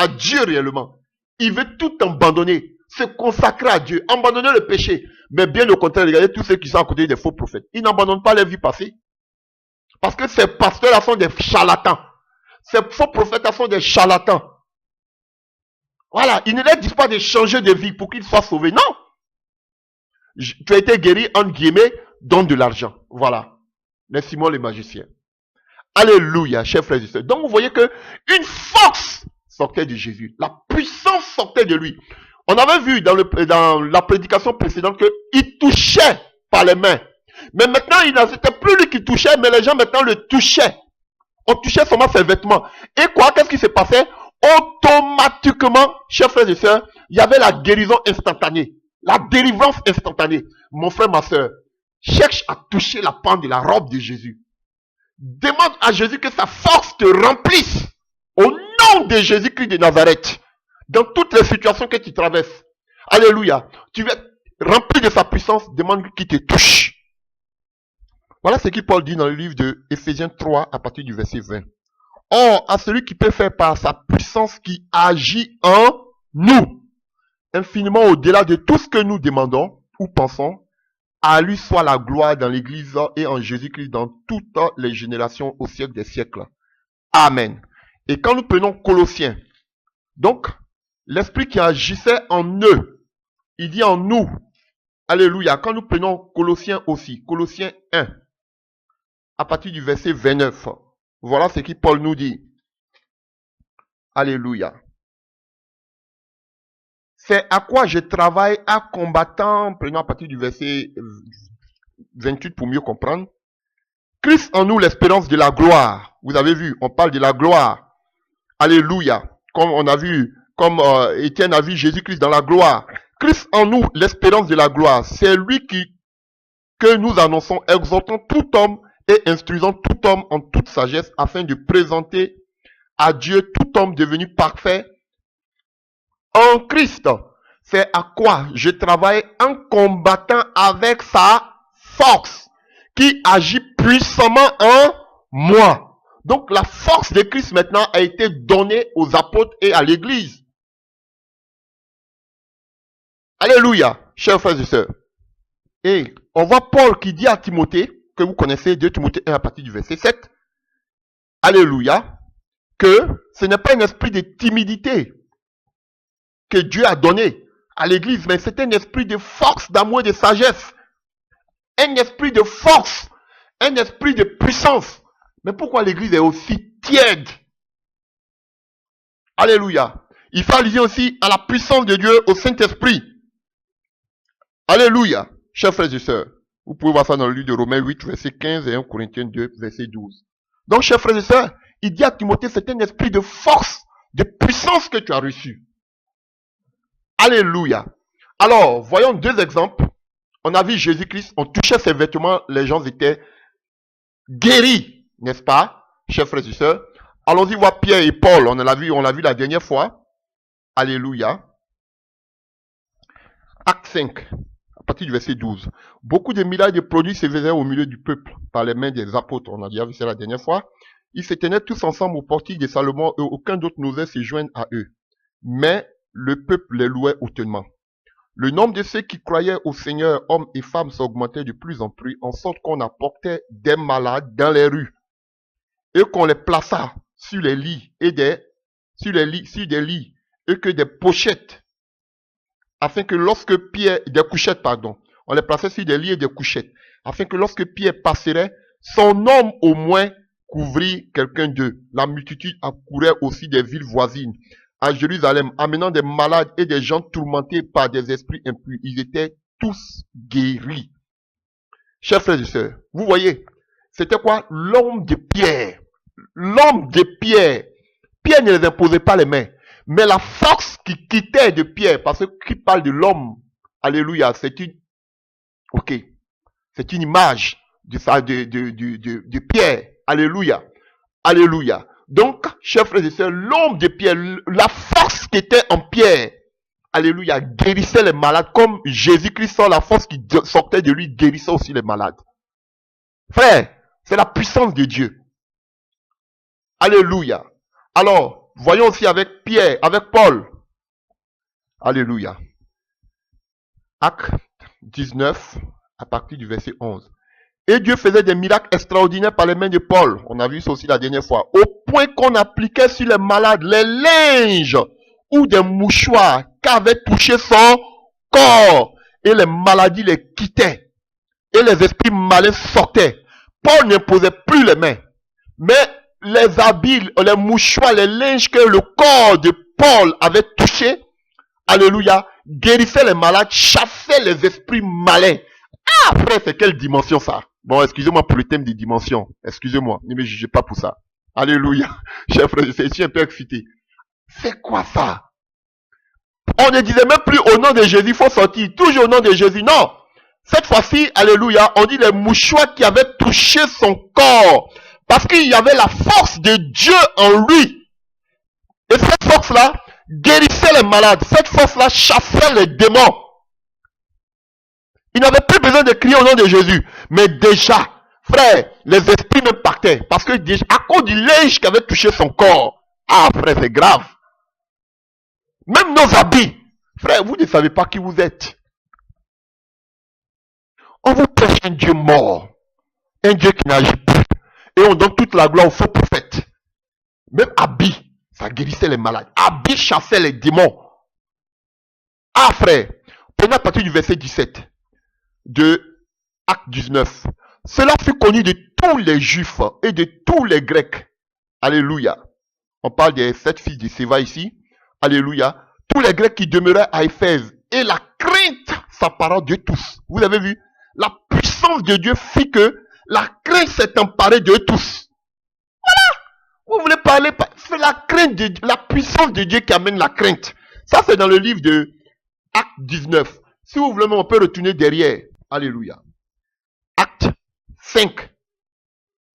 Dieu réellement, il veut tout abandonner, se consacrer à Dieu, abandonner le péché. Mais bien au contraire, regardez tous ceux qui sont à côté des faux prophètes. Ils n'abandonnent pas leur vie passée. Parce que ces pasteurs-là sont des charlatans. Ces faux prophètes-là sont des charlatans. Voilà, ils ne leur disent pas de changer de vie pour qu'ils soient sauvés. Non. Tu as été guéri, entre guillemets, donne de l'argent. Voilà. Les Simon les magiciens. Alléluia, chers frères et sœurs. Donc vous voyez que une force sortait de Jésus. La puissance sortait de lui. On avait vu dans la prédication précédente qu'il touchait par les mains. Mais maintenant, c'était plus lui qui touchait, mais les gens maintenant le touchaient. On touchait seulement ses vêtements. Et quoi, qu'est-ce qui se passait? Automatiquement, chers frères et sœurs, il y avait la guérison instantanée. La délivrance instantanée. Mon frère, ma sœur, cherche à toucher la pente de la robe de Jésus. Demande à Jésus que sa force te remplisse. Au nom de Jésus-Christ de Nazareth. Dans toutes les situations que tu traverses. Alléluia. Tu veux être rempli de sa puissance, demande qu'il te touche. Voilà ce que Paul dit dans le livre de Éphésiens 3 à partir du verset 20. Or, à celui qui peut faire par sa puissance qui agit en nous, infiniment au-delà de tout ce que nous demandons ou pensons, à lui soit la gloire dans l'Église et en Jésus-Christ dans toutes les générations au siècle des siècles. Amen. Et quand nous prenons Colossiens, donc, l'Esprit qui agissait en eux, il dit en nous. Alléluia. Quand nous prenons Colossiens aussi, Colossiens 1, à partir du verset 29, voilà ce que Paul nous dit. Alléluia. C'est à quoi je travaille à combattant, prenons à partir du verset 28 pour mieux comprendre. Christ en nous l'espérance de la gloire. Vous avez vu, on parle de la gloire. Alléluia. Comme on a vu, comme Étienne a vu Jésus-Christ dans la gloire. Christ en nous l'espérance de la gloire. C'est lui que nous annonçons, exhortant tout homme et instruisant tout homme en toute sagesse afin de présenter à Dieu tout homme devenu parfait en Christ. C'est à quoi je travaille en combattant avec sa force qui agit puissamment en moi. Donc la force de Christ maintenant a été donnée aux apôtres et à l'église. Alléluia, chers frères et sœurs. Et on voit Paul qui dit à Timothée, que vous connaissez, 2 Timothée 1 à partir du verset 7. Alléluia, que ce n'est pas un esprit de timidité que Dieu a donné à l'église, mais c'est un esprit de force, d'amour et de sagesse. Un esprit de force, un esprit de puissance. Mais pourquoi l'église est aussi tiède? Alléluia. Il fait allusion aussi à la puissance de Dieu, au Saint-Esprit. Alléluia. Chers frères et sœurs, vous pouvez voir ça dans le livre de Romains 8, verset 15 et 1 Corinthiens 2, verset 12. Donc, chers frères et sœurs, il dit à Timothée, c'est un esprit de force, de puissance que tu as reçu. Alléluia. Alors, voyons deux exemples. On a vu Jésus-Christ, on touchait ses vêtements, les gens étaient guéris, n'est-ce pas, chers frères et sœurs? Allons-y voir Pierre et Paul, on l'a vu la dernière fois. Alléluia. Acte 5, à partir du verset 12. Beaucoup de miracles de produits se faisaient au milieu du peuple par les mains des apôtres. On a déjà vu ça la dernière fois. Ils se tenaient tous ensemble au portique de Salomon et aucun d'autre n'osait se joindre à eux. Mais le peuple les louait hautement. Le nombre de ceux qui croyaient au Seigneur, hommes et femmes, s'augmentait de plus en plus, en sorte qu'on apportait des malades dans les rues et qu'on les plaça sur les lits et sur des lits et que des pochettes, afin que lorsque Pierre, des couchettes, pardon, on les plaçait sur des lits et des couchettes, afin que lorsque Pierre passerait, son homme au moins couvrit quelqu'un d'eux. La multitude accourait aussi des villes voisines à Jérusalem, amenant des malades et des gens tourmentés par des esprits impurs. Ils étaient tous guéris. Chers frères et sœurs, vous voyez, c'était quoi? L'homme de Pierre. L'homme de Pierre. Pierre ne les imposait pas les mains. Mais la force qui quittait de Pierre, parce qu'il parle de l'homme, alléluia, c'est une image de Pierre. Alléluia. Alléluia. Donc, chers frères et sœurs, l'homme de Pierre, la force qui était en Pierre, alléluia, guérissait les malades comme Jésus-Christ, la force qui sortait de lui, guérissait aussi les malades. Frère, c'est la puissance de Dieu. Alléluia. Alors, voyons aussi avec Pierre, avec Paul. Alléluia. Acte 19, à partir du verset 11. Et Dieu faisait des miracles extraordinaires par les mains de Paul. On a vu ça aussi la dernière fois. Au point qu'on appliquait sur les malades les linges ou des mouchoirs qu'avait touché son corps. Et les maladies les quittaient. Et les esprits malins sortaient. Paul n'imposait plus les mains. Mais les habits, les mouchoirs, les linges que le corps de Paul avait touché, alléluia, guérissaient les malades, chassaient les esprits malins. Ah, frère, c'est quelle dimension ça? Bon, excusez-moi pour le thème des dimensions. Excusez-moi, ne me jugez pas pour ça. Alléluia. Chers frères, je suis un peu excité. C'est quoi ça? On ne disait même plus au nom de Jésus, il faut sortir. Toujours au nom de Jésus. Non. Cette fois-ci, alléluia, on dit les mouchoirs qui avaient touché son corps. Parce qu'il y avait la force de Dieu en lui. Et cette force-là guérissait les malades. Cette force-là chassait les démons. Il n'avait plus besoin de crier au nom de Jésus. Mais déjà, frère, les esprits me partaient. Parce que déjà, à cause du linge qui avait touché son corps. Ah, frère, c'est grave. Même nos habits. Frère, vous ne savez pas qui vous êtes. On vous prêche un Dieu mort. Un Dieu qui n'agit plus. Et on donne toute la gloire aux faux prophètes. Même habits, ça guérissait les malades. Habits chassaient les démons. Ah, frère, prenez à partir du verset 17. De Acte 19. Cela fut connu de tous les Juifs et de tous les Grecs. Alléluia. On parle des 7 fils de Séva ici. Alléluia. Tous les Grecs qui demeuraient à Éphèse. Et la crainte s'empara de tous. Vous avez vu? La puissance de Dieu fit que la crainte s'est emparée de tous. Voilà. Vous voulez parler? C'est la crainte de Dieu, la puissance de Dieu qui amène la crainte. Ça, c'est dans le livre de Acte 19. Si vous voulez, on peut retourner derrière. Alléluia. Acte 5.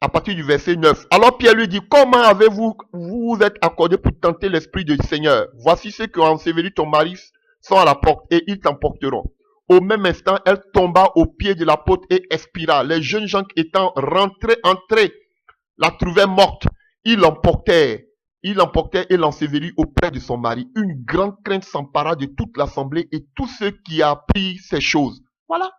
À partir du verset 9. Alors Pierre lui dit, comment avez-vous vous êtes accordé pour tenter l'esprit du Seigneur? Voici ceux qui ont enseveli ton mari sont à la porte et ils t'emporteront. Au même instant, elle tomba aux pieds de l'apôtre et expira. Les jeunes gens étant entrés, la trouvaient morte. Ils l'emportèrent et l'ensevelit auprès de son mari. Une grande crainte s'empara de toute l'assemblée et tous ceux qui apprirent ces choses. Voilà.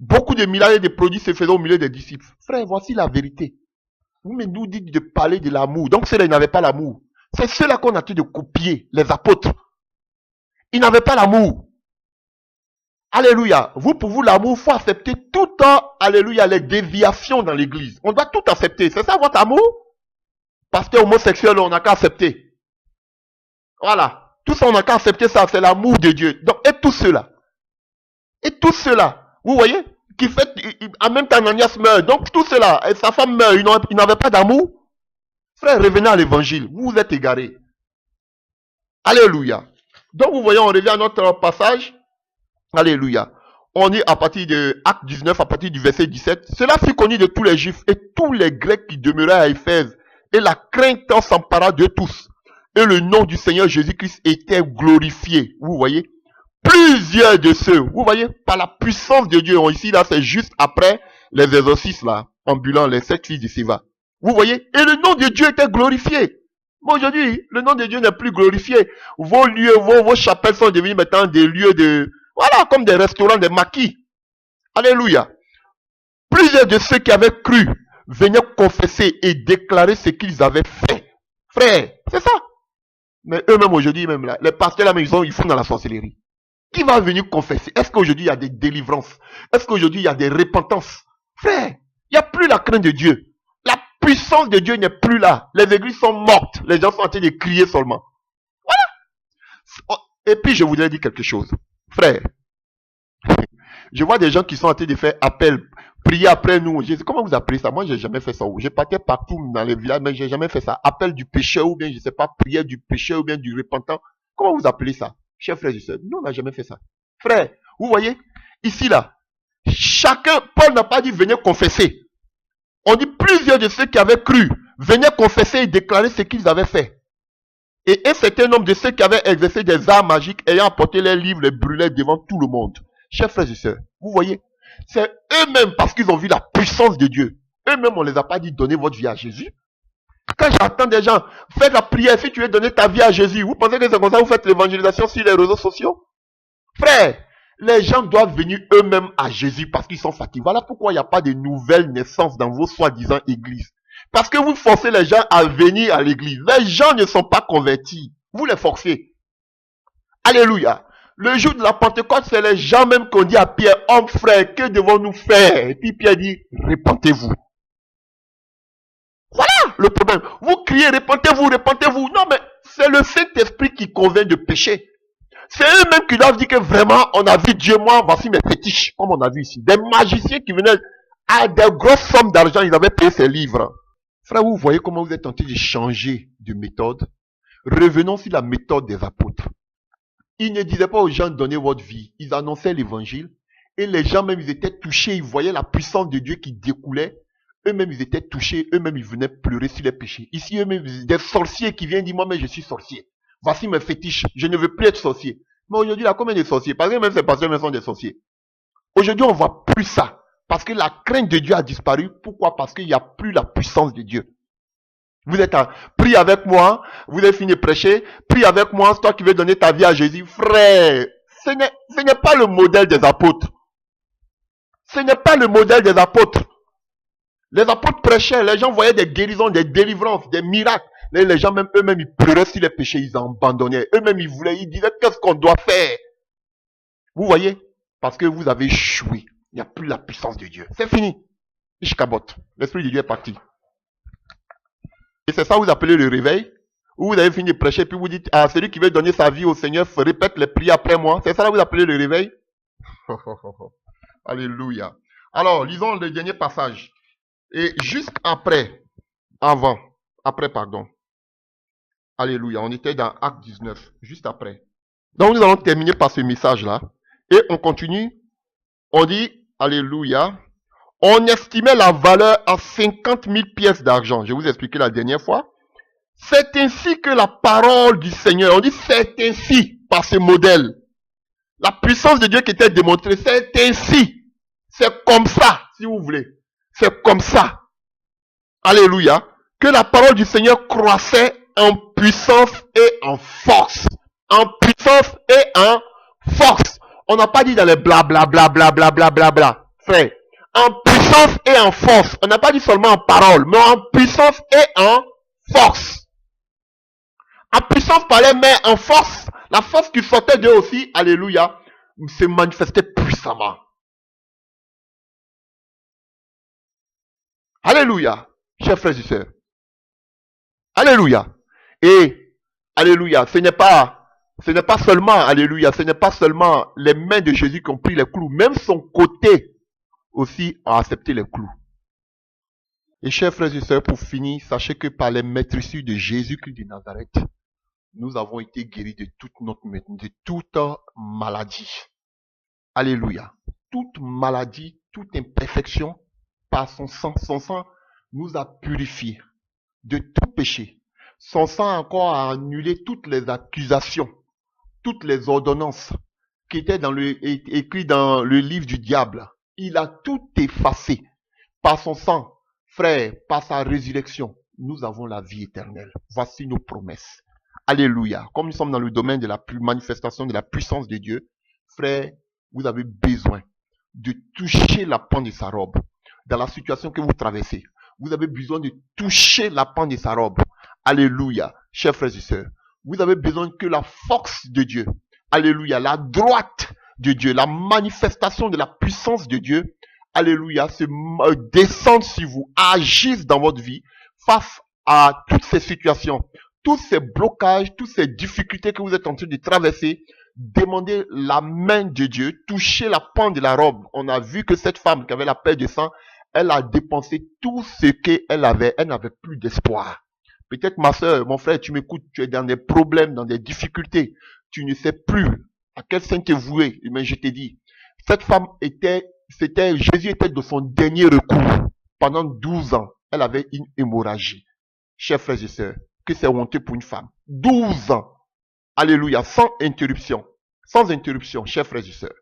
Beaucoup de miracles de produits se faisaient au milieu des disciples. Frère, voici la vérité. Vous nous dites de parler de l'amour. Donc ceux-là, ils n'avaient pas l'amour. C'est ceux-là qu'on a tué de copier, les apôtres. Ils n'avaient pas l'amour. Alléluia. Vous, pour vous, l'amour, il faut accepter tout le temps, alléluia, les déviations dans l'église. On doit tout accepter. C'est ça votre amour? Pasteur homosexuel, on n'a qu'à accepter. Voilà. Tout ça, on n'a qu'à accepter ça. C'est l'amour de Dieu. Donc, et tout cela, vous voyez, qui fait, en même temps, Ananias meurt. Donc, tout cela, et sa femme meurt. Ils n'avaient pas d'amour. Frère, revenez à l'évangile. Vous vous êtes égarés. Alléluia. Donc, vous voyez, on revient à notre passage. Alléluia. On est à partir de Acte 19, à partir du verset 17. Cela fut connu de tous les Juifs et tous les Grecs qui demeuraient à Éphèse. Et la crainte s'empara de tous. Et le nom du Seigneur Jésus-Christ était glorifié. Vous voyez? Plusieurs de ceux, vous voyez, par la puissance de Dieu, ici, là, c'est juste après les exorcismes, là, ambulants, les 7 fils de Siva. Vous voyez? Et le nom de Dieu était glorifié. Mais aujourd'hui, le nom de Dieu n'est plus glorifié. Vos lieux, vos chapelles sont devenus maintenant des lieux de, voilà, comme des restaurants, des maquis. Alléluia. Plusieurs de ceux qui avaient cru venaient confesser et déclarer ce qu'ils avaient fait. Frère, c'est ça. Mais eux-mêmes aujourd'hui, même là, les pasteurs là, ils font dans la sorcellerie. Qui va venir confesser? Est-ce qu'aujourd'hui il y a des délivrances? Est-ce qu'aujourd'hui il y a des repentances? Frère, il n'y a plus la crainte de Dieu. La puissance de Dieu n'est plus là. Les églises sont mortes. Les gens sont en train de crier seulement. Voilà. Et puis je voudrais dire quelque chose. Frère, je vois des gens qui sont en train de faire appel, prier après nous. Je sais, comment vous appelez ça? Moi, j'ai jamais fait ça. Je partais partout dans les villages, mais j'ai jamais fait ça. Appel du pécheur, ou bien, je sais pas, prière du pécheur, ou bien du repentant. Comment vous appelez ça? Chers frères et sœurs, nous, on n'a jamais fait ça. Frère, vous voyez, ici, là, chacun, Paul n'a pas dit venez confesser. On dit plusieurs de ceux qui avaient cru, venaient confesser et déclarer ce qu'ils avaient fait. Et un certain nombre de ceux qui avaient exercé des arts magiques, ayant apporté les livres, les brûlaient devant tout le monde. Chers frères et sœurs, vous voyez, c'est eux-mêmes parce qu'ils ont vu la puissance de Dieu. Eux-mêmes, on ne les a pas dit donner votre vie à Jésus. Quand j'entends des gens faire la prière, si tu veux donner ta vie à Jésus, vous pensez que c'est comme ça que vous faites l'évangélisation sur les réseaux sociaux? Frère, les gens doivent venir eux-mêmes à Jésus parce qu'ils sont fatigués. Voilà pourquoi il n'y a pas de nouvelles naissances dans vos soi-disant églises. Parce que vous forcez les gens à venir à l'église. Les gens ne sont pas convertis. Vous les forcez. Alléluia. Le jour de la Pentecôte, c'est les gens même qu'on dit à Pierre, homme frère, que devons-nous faire? Et puis Pierre dit, répentez-vous. Voilà le problème. Vous criez, répentez-vous, répentez-vous. Non, mais c'est le Saint-Esprit qui convainc de pécher. C'est eux-mêmes qui doivent dire que vraiment, on a vu Dieu, moi, voici mes fétiches, comme on a vu ici. Des magiciens qui venaient à des grosses sommes d'argent, ils avaient payé ces livres. Frère, vous voyez comment vous êtes tenté de changer de méthode. Revenons sur la méthode des apôtres. Ils ne disaient pas aux gens de donner votre vie. Ils annonçaient l'évangile. Et les gens même, ils étaient touchés. Ils voyaient la puissance de Dieu qui découlait. Eux-mêmes, ils étaient touchés. Eux-mêmes, ils venaient pleurer sur les péchés. Ici, eux-mêmes, des sorciers qui viennent dire, moi, mais je suis sorcier. Voici mes fétiches. Je ne veux plus être sorcier. Mais aujourd'hui, il y a combien de sorciers? Parce que même ces pasteurs même sont des sorciers. Aujourd'hui, on ne voit plus ça. Parce que la crainte de Dieu a disparu. Pourquoi? Parce qu'il n'y a plus la puissance de Dieu. Vous êtes à prie avec moi, vous avez fini de prêcher, prie avec moi, c'est toi qui veux donner ta vie à Jésus. Frère, ce n'est pas le modèle des apôtres. Ce n'est pas le modèle des apôtres. Les apôtres prêchaient, les gens voyaient des guérisons, des délivrances, des miracles. Les gens même eux-mêmes, ils pleuraient sur les péchés, ils abandonnaient. Eux-mêmes, ils disaient qu'est-ce qu'on doit faire. Vous voyez? Parce que vous avez échoué. Il n'y a plus la puissance de Dieu. C'est fini. Je cabote. L'Esprit de Dieu est parti. Et c'est ça que vous appelez le réveil. Où vous avez fini de prêcher, puis vous dites, ah, celui qui veut donner sa vie au Seigneur, répète les prières après moi. C'est ça que vous appelez le réveil. Alléluia. Alors, lisons le dernier passage. Et juste après, pardon. Alléluia. On était dans Acte 19, juste après. Donc, nous allons terminer par ce message-là. Et on continue. On dit, Alléluia. On estimait la valeur à 50 000 pièces d'argent. Je vous ai expliqué la dernière fois. C'est ainsi que la parole du Seigneur, on dit c'est ainsi par ce modèle. La puissance de Dieu qui était démontrée, c'est ainsi. C'est comme ça, si vous voulez. C'est comme ça. Alléluia. Que la parole du Seigneur croissait en puissance et en force. En puissance et en force. On n'a pas dit dans les bla. Frère. En puissance et en force. On n'a pas dit seulement en parole, mais en puissance et en force. En puissance parlait, mais en force, la force qui sortait d'eux aussi, alléluia, se manifestait puissamment. Alléluia, chers frères et sœurs. Alléluia. Et Alléluia. Ce n'est pas seulement, alléluia, ce n'est pas seulement les mains de Jésus qui ont pris les clous. Même son côté aussi a accepté les clous. Et chers frères et sœurs, pour finir, sachez que par les maîtresses de Jésus-Christ de Nazareth, nous avons été guéris de toute maladie. Alléluia. Toute maladie, toute imperfection, par son sang nous a purifiés de tout péché. Son sang encore a annulé toutes les accusations, toutes les ordonnances qui étaient écrites dans le livre du diable. Il a tout effacé. Par son sang, frère, par sa résurrection, nous avons la vie éternelle. Voici nos promesses. Alléluia. Comme nous sommes dans le domaine de la manifestation de la puissance de Dieu, frère, vous avez besoin de toucher la pente de sa robe. Dans la situation que vous traversez, vous avez besoin de toucher la pente de sa robe. Alléluia. Chers frères et sœurs, vous avez besoin que la force de Dieu, alléluia, la droite de Dieu, la manifestation de la puissance de Dieu, alléluia, se descende sur vous, agisse dans votre vie face à toutes ces situations, tous ces blocages, toutes ces difficultés que vous êtes en train de traverser. Demandez la main de Dieu, touchez la pente de la robe. On a vu que cette femme qui avait la perte de sang, elle a dépensé tout ce qu'elle avait. Elle n'avait plus d'espoir. Peut-être ma soeur, mon frère, tu m'écoutes, tu es dans des problèmes, dans des difficultés. Tu ne sais plus à quel saint te vouer. Mais je te dis, cette femme Jésus était de son dernier recours. Pendant 12 ans, elle avait une hémorragie. Chers frères et sœurs, que c'est honteux pour une femme. 12 ans. Alléluia, sans interruption. Sans interruption, chers frères et sœurs.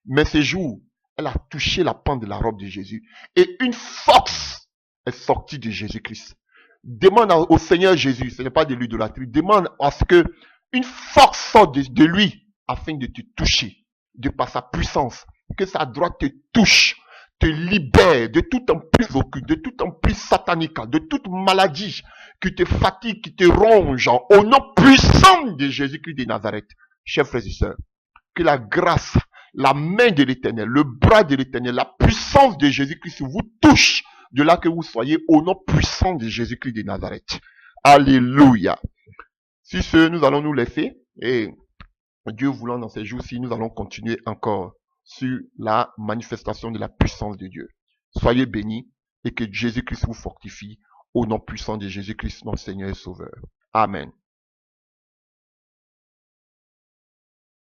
Mais ce jour, elle a touché la pente de la robe de Jésus. Et une force est sortie de Jésus-Christ. Demande au Seigneur Jésus, ce n'est pas de l'idolâtrie, demande à ce que une force sorte de lui afin de te toucher, de par sa puissance, que sa droite te touche, te libère de tout emprise occulte, de tout emprise satanique, de toute maladie qui te fatigue, qui te ronge, au nom puissant de Jésus-Christ de Nazareth. Chers frères et sœurs, que la grâce, la main de l'Éternel, le bras de l'Éternel, la puissance de Jésus-Christ vous touche de là que vous soyez, au nom puissant de Jésus-Christ de Nazareth. Alléluia. Sur ce, nous allons nous laisser et Dieu voulant, dans ces jours-ci, nous allons continuer encore sur la manifestation de la puissance de Dieu. Soyez bénis et que Jésus-Christ vous fortifie au nom puissant de Jésus-Christ, notre Seigneur et Sauveur. Amen.